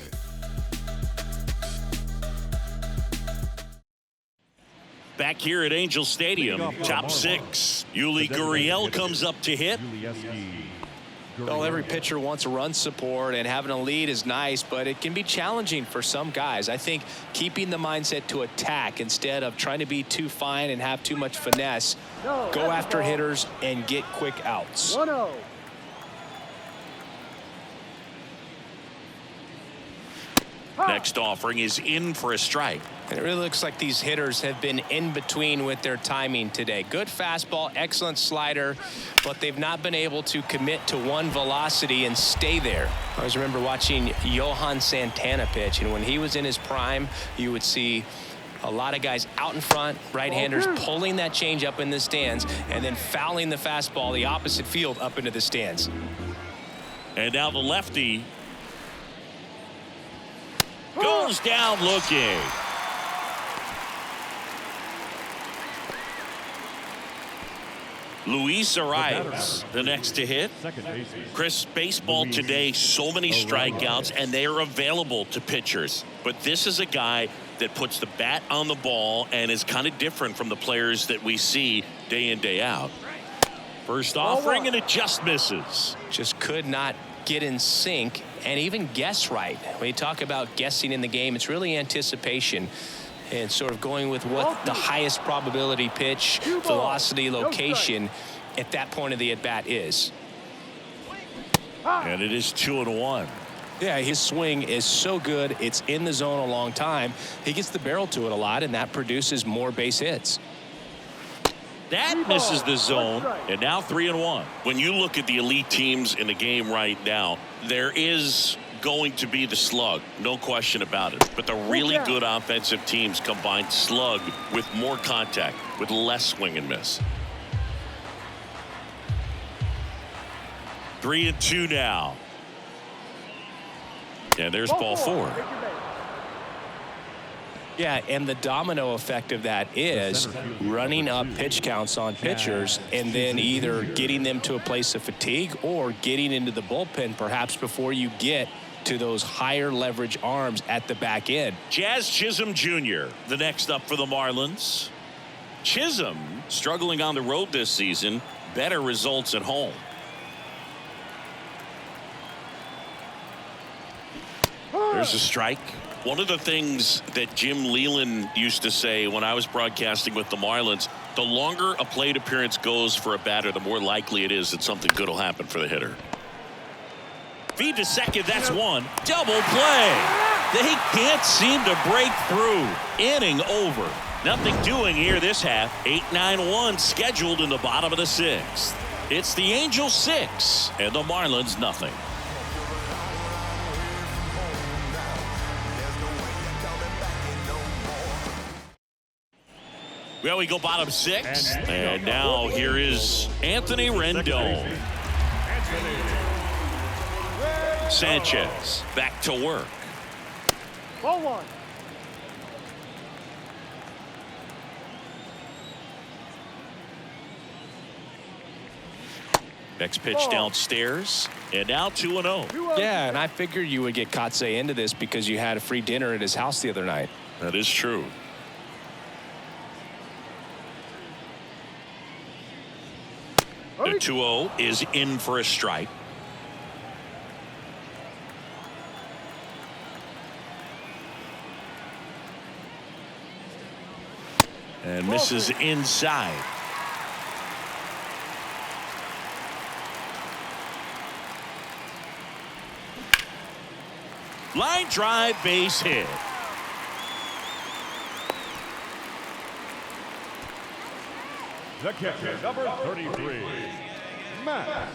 Back here at Angel Stadium, top 6. Yuli Gurriel comes up to hit. Well, every pitcher wants run support, and having a lead is nice, but it can be challenging for some guys. I think keeping the mindset to attack instead of trying to be too fine and have too much finesse, go after hitters and get quick outs. 1-0. Next offering is in for a strike. And it really looks like these hitters have been in between with their timing today. Good fastball, excellent slider, but they've not been able to commit to one velocity and stay there. I always remember watching Johan Santana pitch, and when he was in his prime, you would see a lot of guys out in front, right-handers pulling that change up in the stands and then fouling the fastball the opposite field up into the stands. And now the lefty goes down looking. Luis Arias, the next to hit. Chris, baseball today, so many strikeouts, and they are available to pitchers. But this is a guy that puts the bat on the ball and is kind of different from the players that we see day in, day out. First offering, and it just misses. Just could not get in sync and even guess right. When you talk about guessing in the game, it's really anticipation and sort of going with what the highest probability pitch, velocity, location at that point of the at-bat is. And it is 2-1. Yeah, his swing is so good. It's in the zone a long time. He gets the barrel to it a lot, and that produces more base hits. That misses the zone, and now 3-1. When you look at the elite teams in the game right now, there is going to be the slug, no question about it. But the really good offensive teams combine slug with more contact, with less swing and miss. 3-2 now. And there's ball 4. Yeah, and the domino effect of that is running up pitch counts on pitchers and then either getting them to a place of fatigue or getting into the bullpen perhaps before you get to those higher leverage arms at the back end. Jazz Chisholm Jr., the next up for the Marlins. Chisholm struggling on the road this season, better results at home. There's a strike. One of the things that Jim Leland used to say when I was broadcasting with the Marlins, the longer a plate appearance goes for a batter, the more likely it is that something good will happen for the hitter. Feed to second, that's 1. Double play. They can't seem to break through. Inning over. Nothing doing here this half. 8-9-1 scheduled in the bottom of the 6th. It's the Angels 6 and the Marlins nothing. Well, we go bottom 6, and now here is Anthony Rendon. Sanchez back to work. Ball 1. Next pitch downstairs, and now 2-0. Yeah, and I figured you would get Kotsay into this because you had a free dinner at his house the other night. That is true. The 2-0 is in for a strike. And misses inside. Line drive, base hit. The catcher, number 33, Max.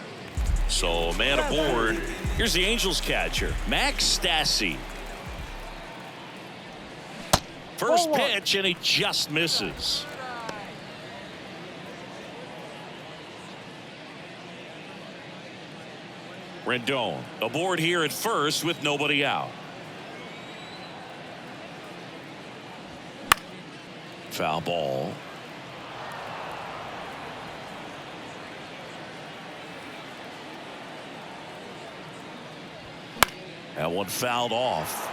So, man aboard. Here's the Angels catcher, Max Stassi. First pitch, and he just misses. Rendon aboard here at first with nobody out. Foul ball. That one fouled off.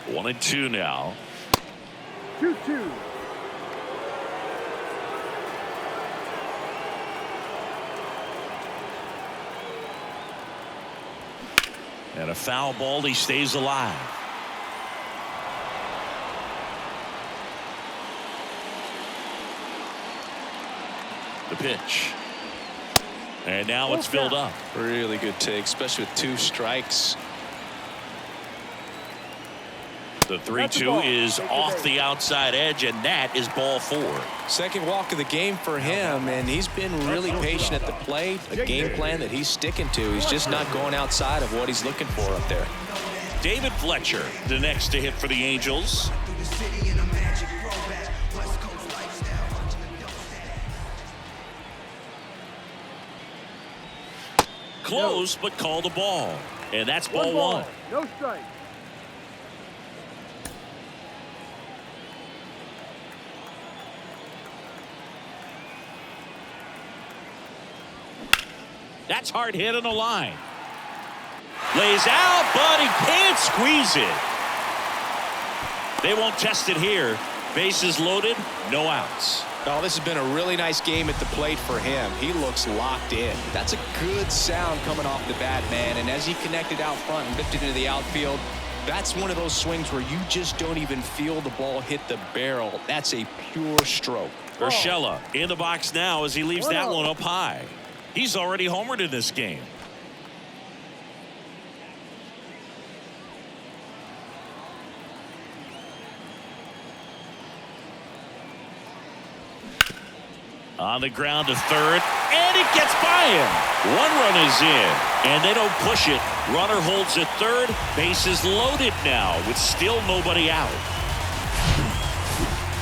One and two now. 2-2. And a foul ball. He stays alive. The pitch. And now it's filled up. Really good take, especially with 2 strikes. The 3-2 is off the outside edge, and that is ball 4. Second walk of the game for him, and he's been really patient at the plate. A game plan that he's sticking to. He's just not going outside of what he's looking for up there. David Fletcher, the next to hit for the Angels. Close, but called a ball. And that's ball 1. No strike. That's hard hit on the line. Lays out, but he can't squeeze it. They won't test it here. Bases loaded, no outs. Oh, this has been a really nice game at the plate for him. He looks locked in. That's a good sound coming off the bat, man. And as he connected out front and lifted into the outfield, that's one of those swings where you just don't even feel the ball hit the barrel. That's a pure stroke. Urshela in the box now as he leaves that one up high. He's already homered in this game. On the ground to third, and it gets by him. 1 run is in, and they don't push it. Runner holds at third. Bases loaded now with still nobody out.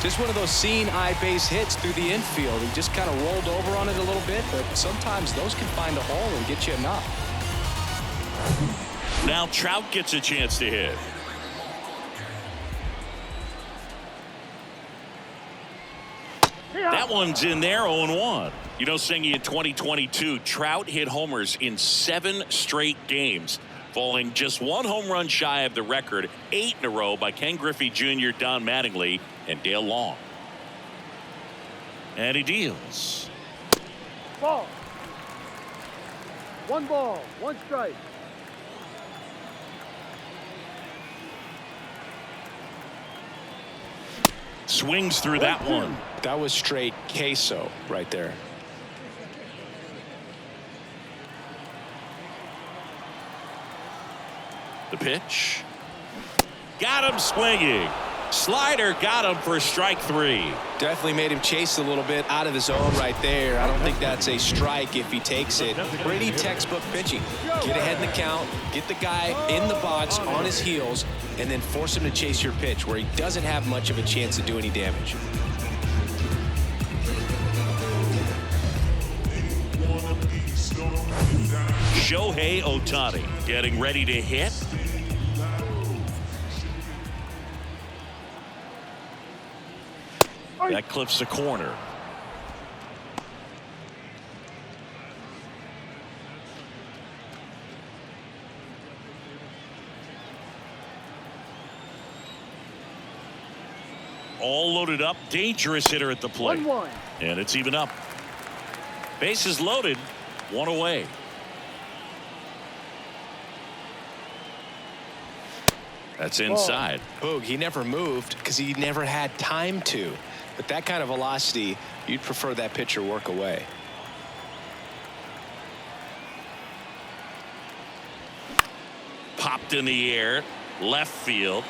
Just one of those seeing eye base hits through the infield. He just kind of rolled over on it a little bit, but sometimes those can find a hole and get you enough. Now Trout gets a chance to hit. That one's in there, 0-1. You know, Singy, in 2022, Trout hit homers in 7 straight games, falling just 1 home run shy of the record 8 in a row by Ken Griffey Jr., Don Mattingly, and Dale Long. And he deals. Ball. 1 ball, 1 strike. Swings through that one. That was straight queso right there. The pitch. Got him swinging. Slider got him for strike 3. Definitely made him chase a little bit out of his zone right there. I don't think that's a strike if he takes it. Pretty textbook pitching. Get ahead in the count, get the guy in the box on his heels, and then force him to chase your pitch where he doesn't have much of a chance to do any damage. Shohei Ohtani getting ready to hit. That clips the corner. All loaded up. Dangerous hitter at the plate. 1-1. And it's even up. Bases loaded. 1 away. That's inside. Boog, he never moved because he never had time to. But that kind of velocity, you'd prefer that pitcher work away. Knocked in the air. Left field.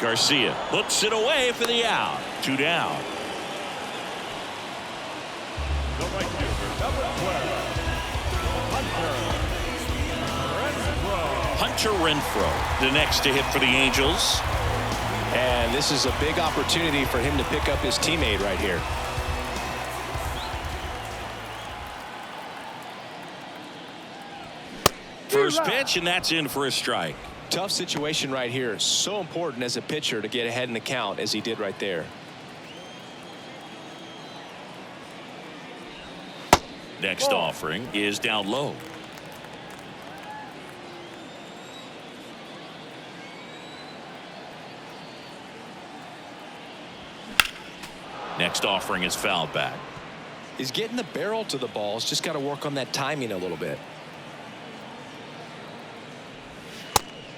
Garcia hooks it away for the out. 2 down. The right fielder, number 12, Hunter Renfroe, the next to hit for the Angels. And this is a big opportunity for him to pick up his teammate right here. First pitch, and that's in for a strike. Tough situation right here. So important as a pitcher to get ahead in the count as he did right there. Next offering is down low. Next offering is fouled back. He's getting the barrel to the ball. He's just got to work on that timing a little bit.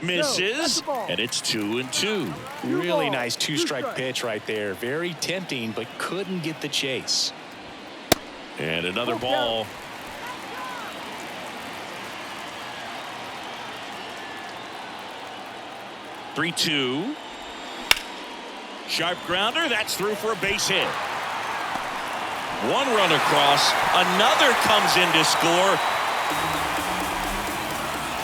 Misses, and it's 2-2. Really nice two-strike pitch right there. Very tempting, but couldn't get the chase. And another ball. "3-2. Sharp grounder. That's through for a base hit. One run across. Another comes in to score.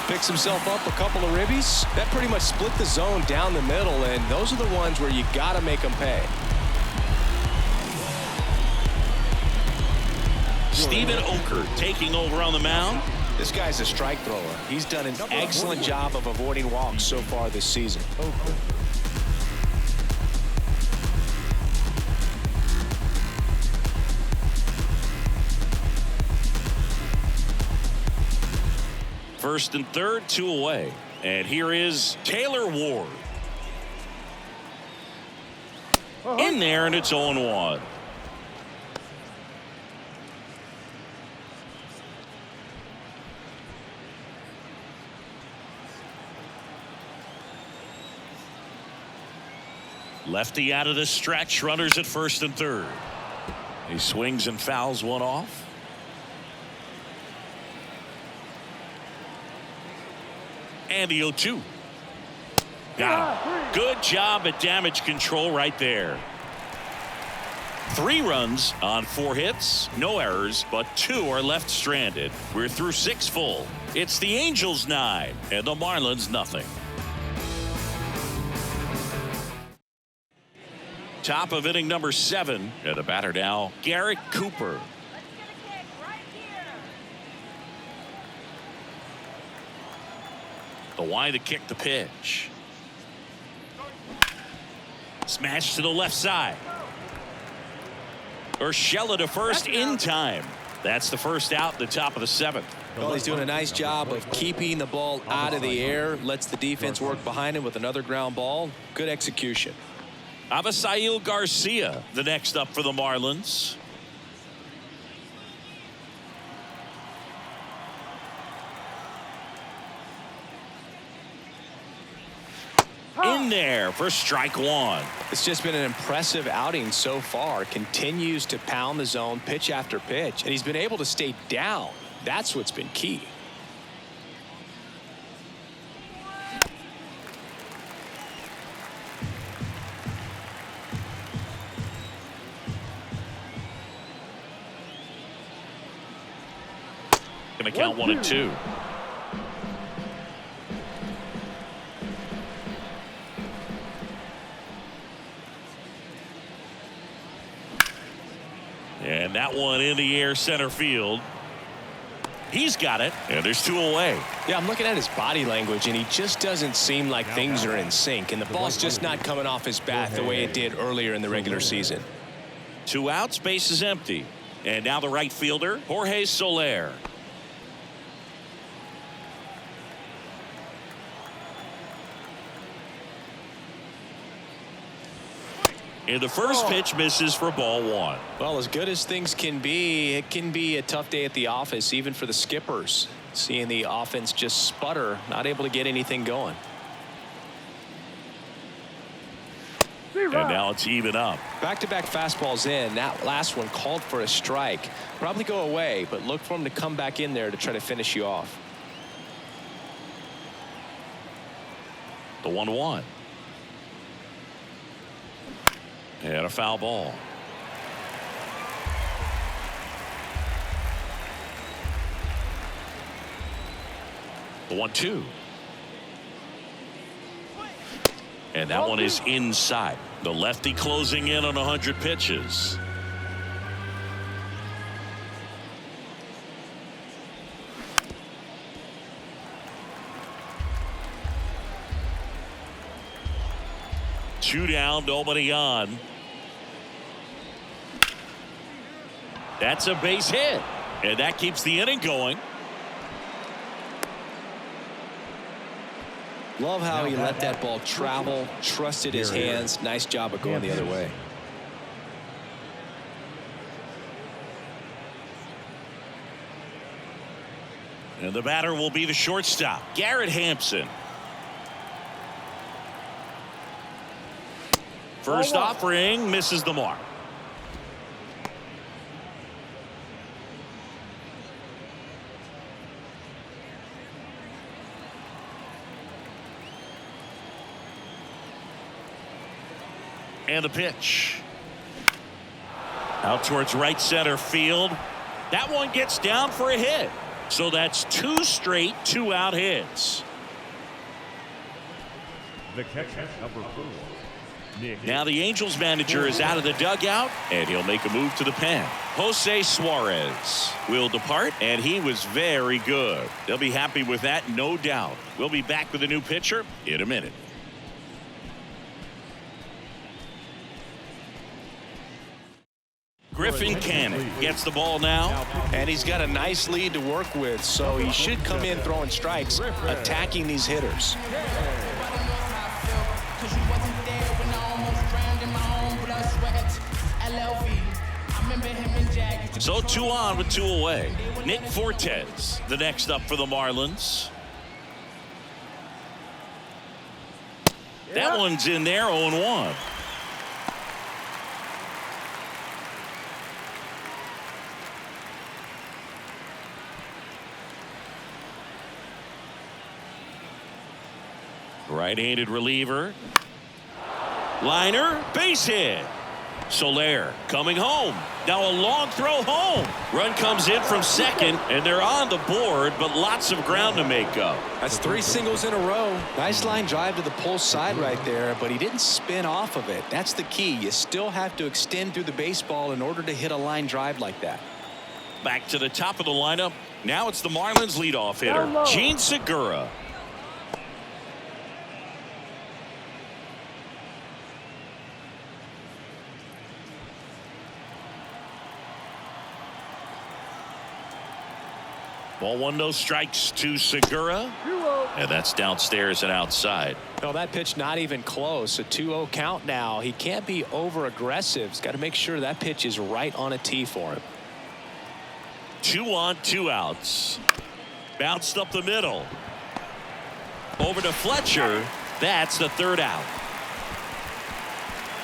Picks himself up a couple of ribbies. That pretty much split the zone down the middle, and those are the ones where you got to make them pay. Steven Oker taking over on the mound. This guy's a strike thrower. He's done an excellent job of avoiding walks so far this season. First and third, 2 away. And here is Taylor Ward. In there, and it's 0-1. Lefty out of the stretch. Runners at first and third. He swings and fouls one off. And the 0-2. Got him. Good job at damage control right there. 3 runs on 4 hits. No errors, but 2 are left stranded. We're through 6 full. It's the Angels 9 and the Marlins nothing. Top of inning number 7. And the batter now, Garrett Cooper. The wide to kick the pitch. Smash to the left side. Urshela to first in time. That's the first out, the top of the 7th. Well, he's doing a nice job of keeping the ball out of the air. Lets the defense work behind him with another ground ball. Good execution. Avisail Garcia, the next up for the Marlins. In there for strike 1. It's just been an impressive outing so far. Continues to pound the zone pitch after pitch, and he's been able to stay down. That's what's been key. Going to count 1-2. And that one in the air center field. He's got it, and there's 2 away. Yeah, I'm looking at his body language, and he just doesn't seem like things are in sync, and the ball's just not coming off his bat the way it did earlier in the regular season. 2 outs, base is empty. And now the right fielder, Jorge Soler. And the first pitch misses for ball 1. Well, as good as things can be, it can be a tough day at the office, even for the skippers. Seeing the offense just sputter, not able to get anything going. And now it's even up. Back-to-back fastballs in. That last one called for a strike. Probably go away, but look for him to come back in there to try to finish you off. The 1-1. And a foul ball. The 1-2. And that one is inside. The lefty closing in on 100 pitches. Two down, nobody on. That's a base hit. And that keeps the inning going. Love how he let that ball travel, trusted his hands. Nice job of going the other way. And the batter will be the shortstop, Garrett Hampson. First offering misses the mark. And the pitch. Out towards right center field. That one gets down for a hit. So that's 2 straight 2-out hits. The catcher, number 4. Now the Angels manager is out of the dugout, and he'll make a move to the pen. Jose Suarez will depart, and he was very good. They'll be happy with that, no doubt. We'll be back with a new pitcher in a minute. Griffin Cannon gets the ball now. And he's got a nice lead to work with, so he should come in throwing strikes, attacking these hitters. So 2 on with 2 away. Nick Fortes, the next up for the Marlins. That one's in there, 0-1. Right-handed reliever. Liner, base hit. Soler coming home. Now a long throw home. Run comes in from second, and they're on the board, but lots of ground to make up. That's 3 singles in a row. Nice line drive to the pull side right there, but he didn't spin off of it. That's the key. You still have to extend through the baseball in order to hit a line drive like that. Back to the top of the lineup. Now it's the Marlins leadoff hitter, Gene Segura. Ball 1, no strikes to Segura. And that's downstairs and outside. No, that pitch not even close. A 2-0 count now. He can't be over aggressive. He's got to make sure that pitch is right on a tee for him. 2 on, 2 outs. Bounced up the middle. Over to Fletcher. That's the 3rd out.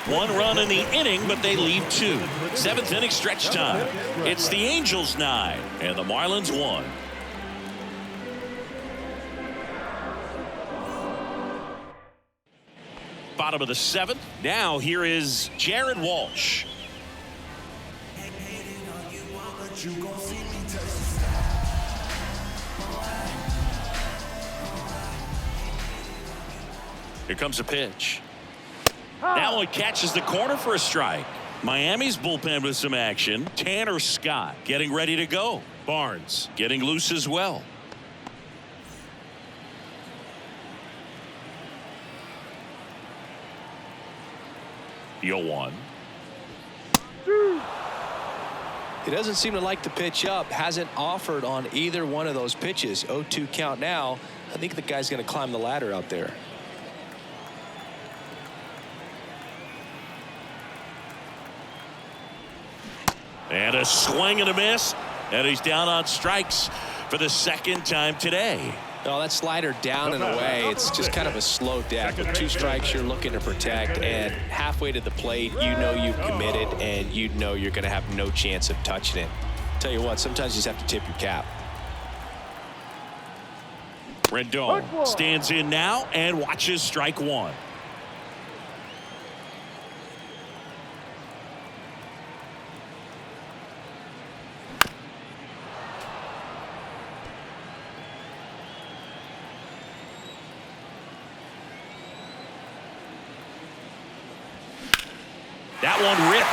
1 run in the inning, but they leave 2. 7th inning stretch time. It's the Angels 9 and the Marlins 1. Bottom of the 7th. Now here is Jared Walsh. Here comes a pitch. That one catches the corner for a strike. Miami's bullpen with some action. Tanner Scott getting ready to go. Barnes getting loose as well. The 0-1. He doesn't seem to like the pitch up. Hasn't offered on either one of those pitches. 0-2 count now. I think the guy's going to climb the ladder out there. And a swing and a miss. And he's down on strikes for the 2nd time today. Oh, that slider down and away. It's just kind of a slow death. With 2 strikes, you're looking to protect, and halfway to the plate, you know you've committed, and you know you're going to have no chance of touching it. Tell you what, sometimes you just have to tip your cap. Rendon stands in now and watches strike one. That one ripped.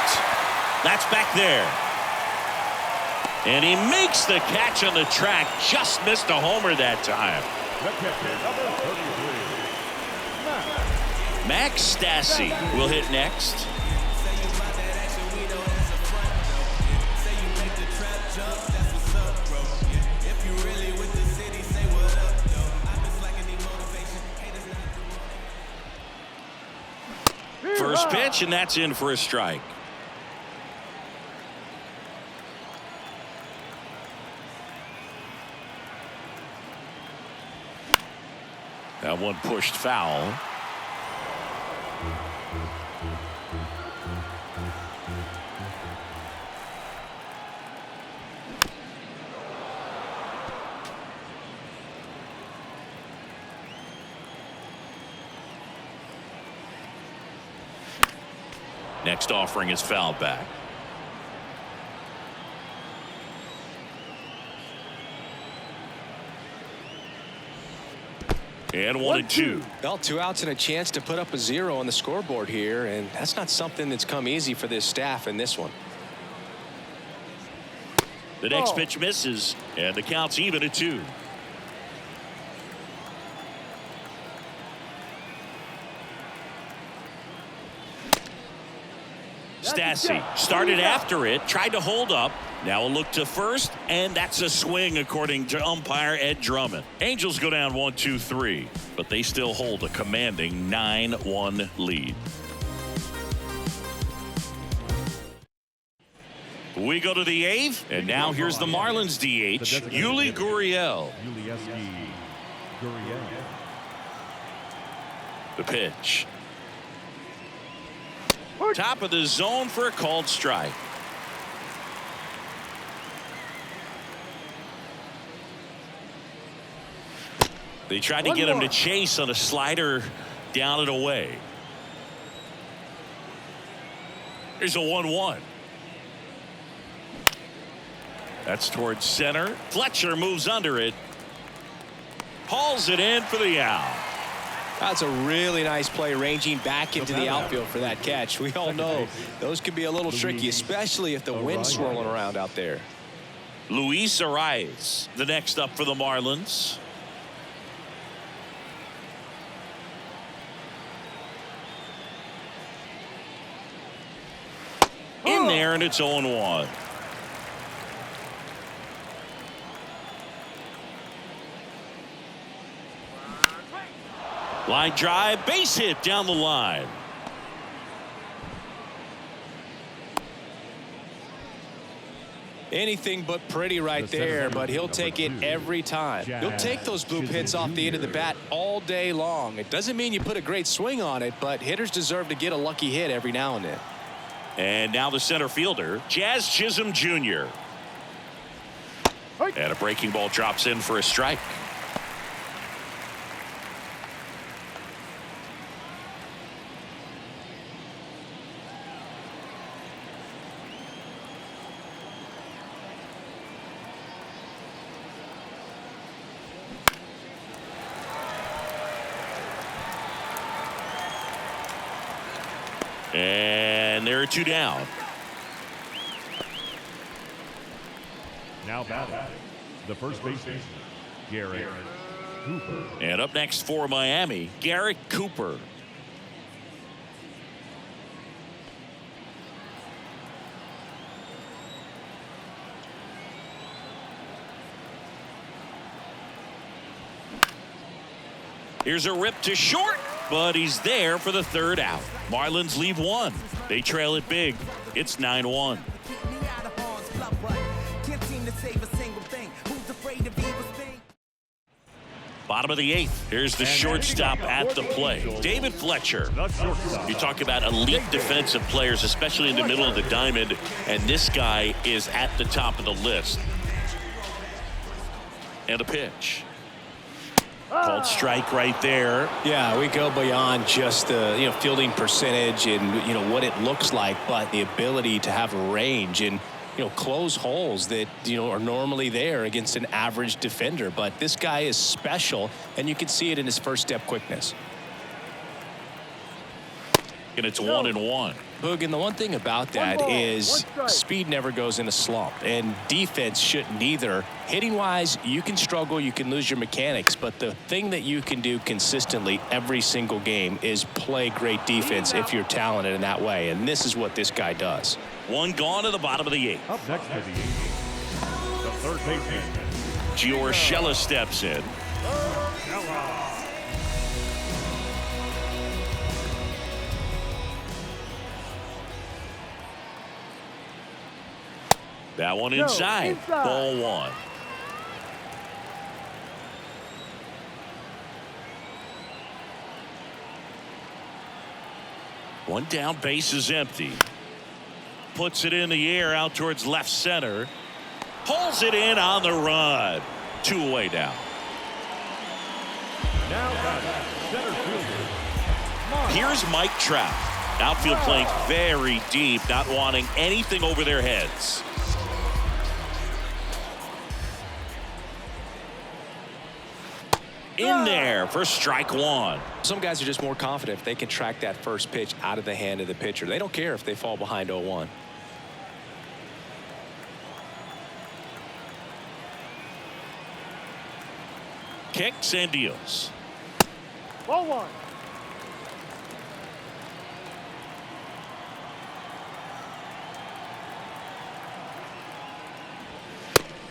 That's back there. And he makes the catch on the track. Just missed a homer that time. Max Stassi will hit next. First pitch, and that's in for a strike. That one pushed foul. Next offering is fouled back. And 1-2. Well, 2 outs and a chance to put up a 0 on the scoreboard here, and that's not something that's come easy for this staff in this one. The next pitch misses, and the count's even at 2. Stassi started after it, tried to hold up. Now a look to first, and that's a swing according to umpire Ed Drummond. Angels go down 1-2-3, but they still hold a commanding 9-1 lead. We go to the 8th, and now here's the Marlins DH, Yuli Gurriel. The pitch. Top of the zone for a called strike. They tried to get him to chase on a slider down and away. Here's a 1-1. That's towards center. Fletcher moves under it. Hauls it in for the out. That's a really nice play, ranging back into the outfield for that catch. We all know those can be a little tricky, especially if the wind's swirling around out there. Luis Arias, the next up for the Marlins. In there, and it's 0-1. Line drive, base hit down the line. Anything but pretty right there, but he'll take it every time. He'll take those bloop hits off the end of the bat all day long. It doesn't mean you put a great swing on it, but hitters deserve to get a lucky hit every now and then. And now the center fielder, Jazz Chisholm Jr. And a breaking ball drops in for a strike. And there are 2 down. Now batting, the first baseman, Garrett Cooper. And up next for Miami, Garrett Cooper. Here's a rip to short, but he's there for the 3rd out. Marlins leave 1. They trail it big. It's 9-1. Bottom of the 8th. Here's the shortstop at the play, David Fletcher. You talk about elite defensive players, especially in the middle of the diamond, and this guy is at the top of the list. And a pitch. Called strike right there. Yeah, we go beyond just the fielding percentage and what it looks like, but the ability to have range and close holes that are normally there against an average defender. But this guy is special, and you can see it in his first step quickness. And it's 1-1. Boog, and the one thing about that is speed never goes in a slump, and defense shouldn't either. Hitting wise, you can struggle, you can lose your mechanics, but the thing that you can do consistently every single game is play great defense if you're talented in that way, and this is what this guy does. One gone to the bottom of the 8th. Up next to the 8th, the third baseman. Giorgella steps in. That one inside. Ball 1. One down, base is empty. Puts it in the air out towards left center. Pulls it in on the run. 2 away now. Now center fielder. Here's Mike Trout. Outfield playing very deep, not wanting anything over their heads. In there for strike 1. Some guys are just more confident if they can track that first pitch out of the hand of the pitcher. They don't care if they fall behind 0-1. Kicks and deals. Ball 1.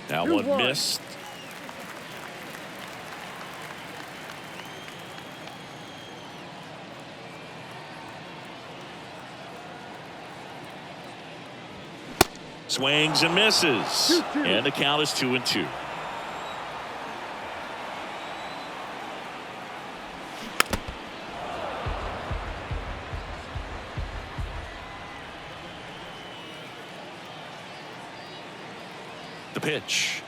That one missed. Swings and misses. And the count is 2-2. The pitch.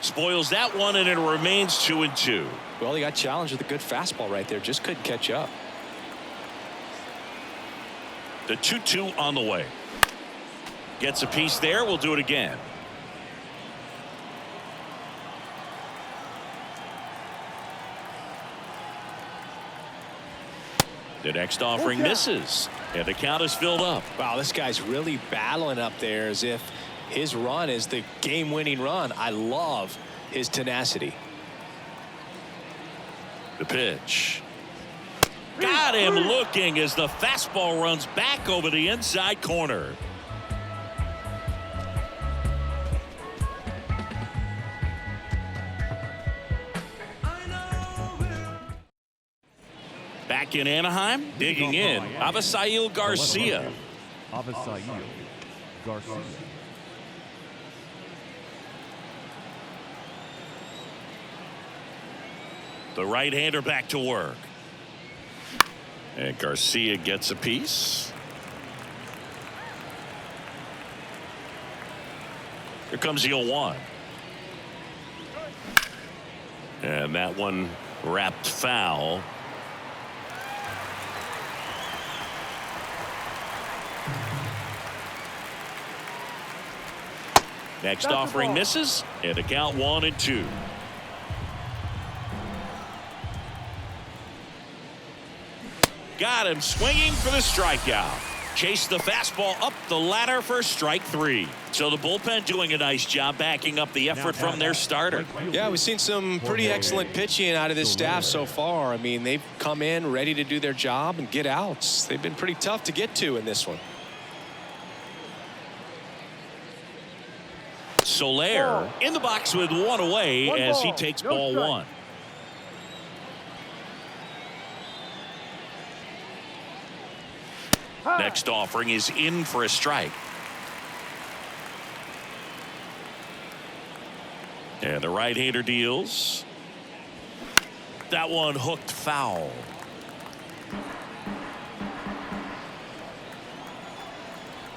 Spoils that one, and it remains 2-2. Well, he got challenged with a good fastball right there. Just couldn't catch up. The 2-2 on the way. Gets a piece there. We'll do it again. The next offering misses, and the count is filled up. Wow, this guy's really battling up there as if his run is the game-winning run. I love his tenacity. The pitch. Got him looking as the fastball runs back over the inside corner. Back in Anaheim, digging in, Avisail Garcia. Avisail Garcia. The right-hander back to work. And Garcia gets a piece. Here comes the 0-1. And that one wrapped foul. Next offering misses, and the count 1-2. Got him swinging for the strikeout. Chased the fastball up the ladder for strike 3. So the bullpen doing a nice job backing up the effort from their starter. Yeah, we've seen some pretty excellent pitching out of this staff so far. I mean, they've come in ready to do their job and get outs. They've been pretty tough to get to in this one. Soler in the box with 1 away as he takes ball 1. Next offering is in for a strike. And the right-hander deals. That one hooked foul.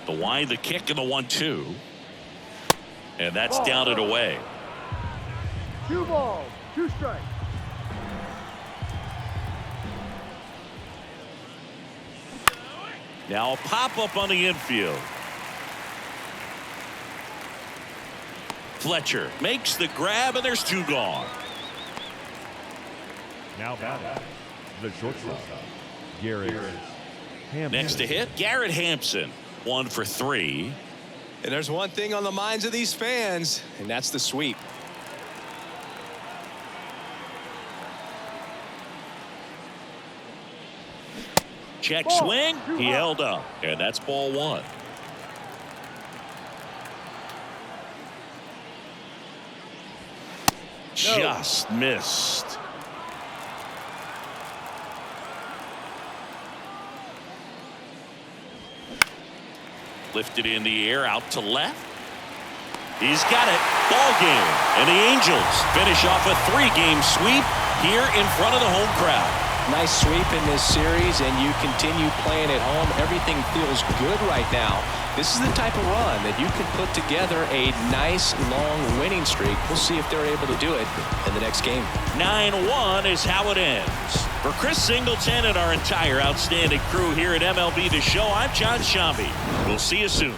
The wind, the kick, and the 1-2. And that's down and away. 2 balls. 2 strikes. Now a pop-up on the infield. Fletcher makes the grab, and there's 2 gone. Now batting, the shortstop, Garrett Hampson. Next to hit, Garrett Hampson. 1 for 3. And there's one thing on the minds of these fans, and that's the sweep. Check swing. He held up, and that's ball 1. Just missed. Lifted in the air out to left. He's got it. Ball game. And the Angels finish off a 3-game sweep here in front of the home crowd. Nice sweep in this series, and you continue playing at home. Everything feels good right now. This is the type of run that you can put together a nice, long winning streak. We'll see if they're able to do it in the next game. 9-1 is how it ends. For Chris Singleton and our entire outstanding crew here at MLB The Show, I'm John Shambi. We'll see you soon.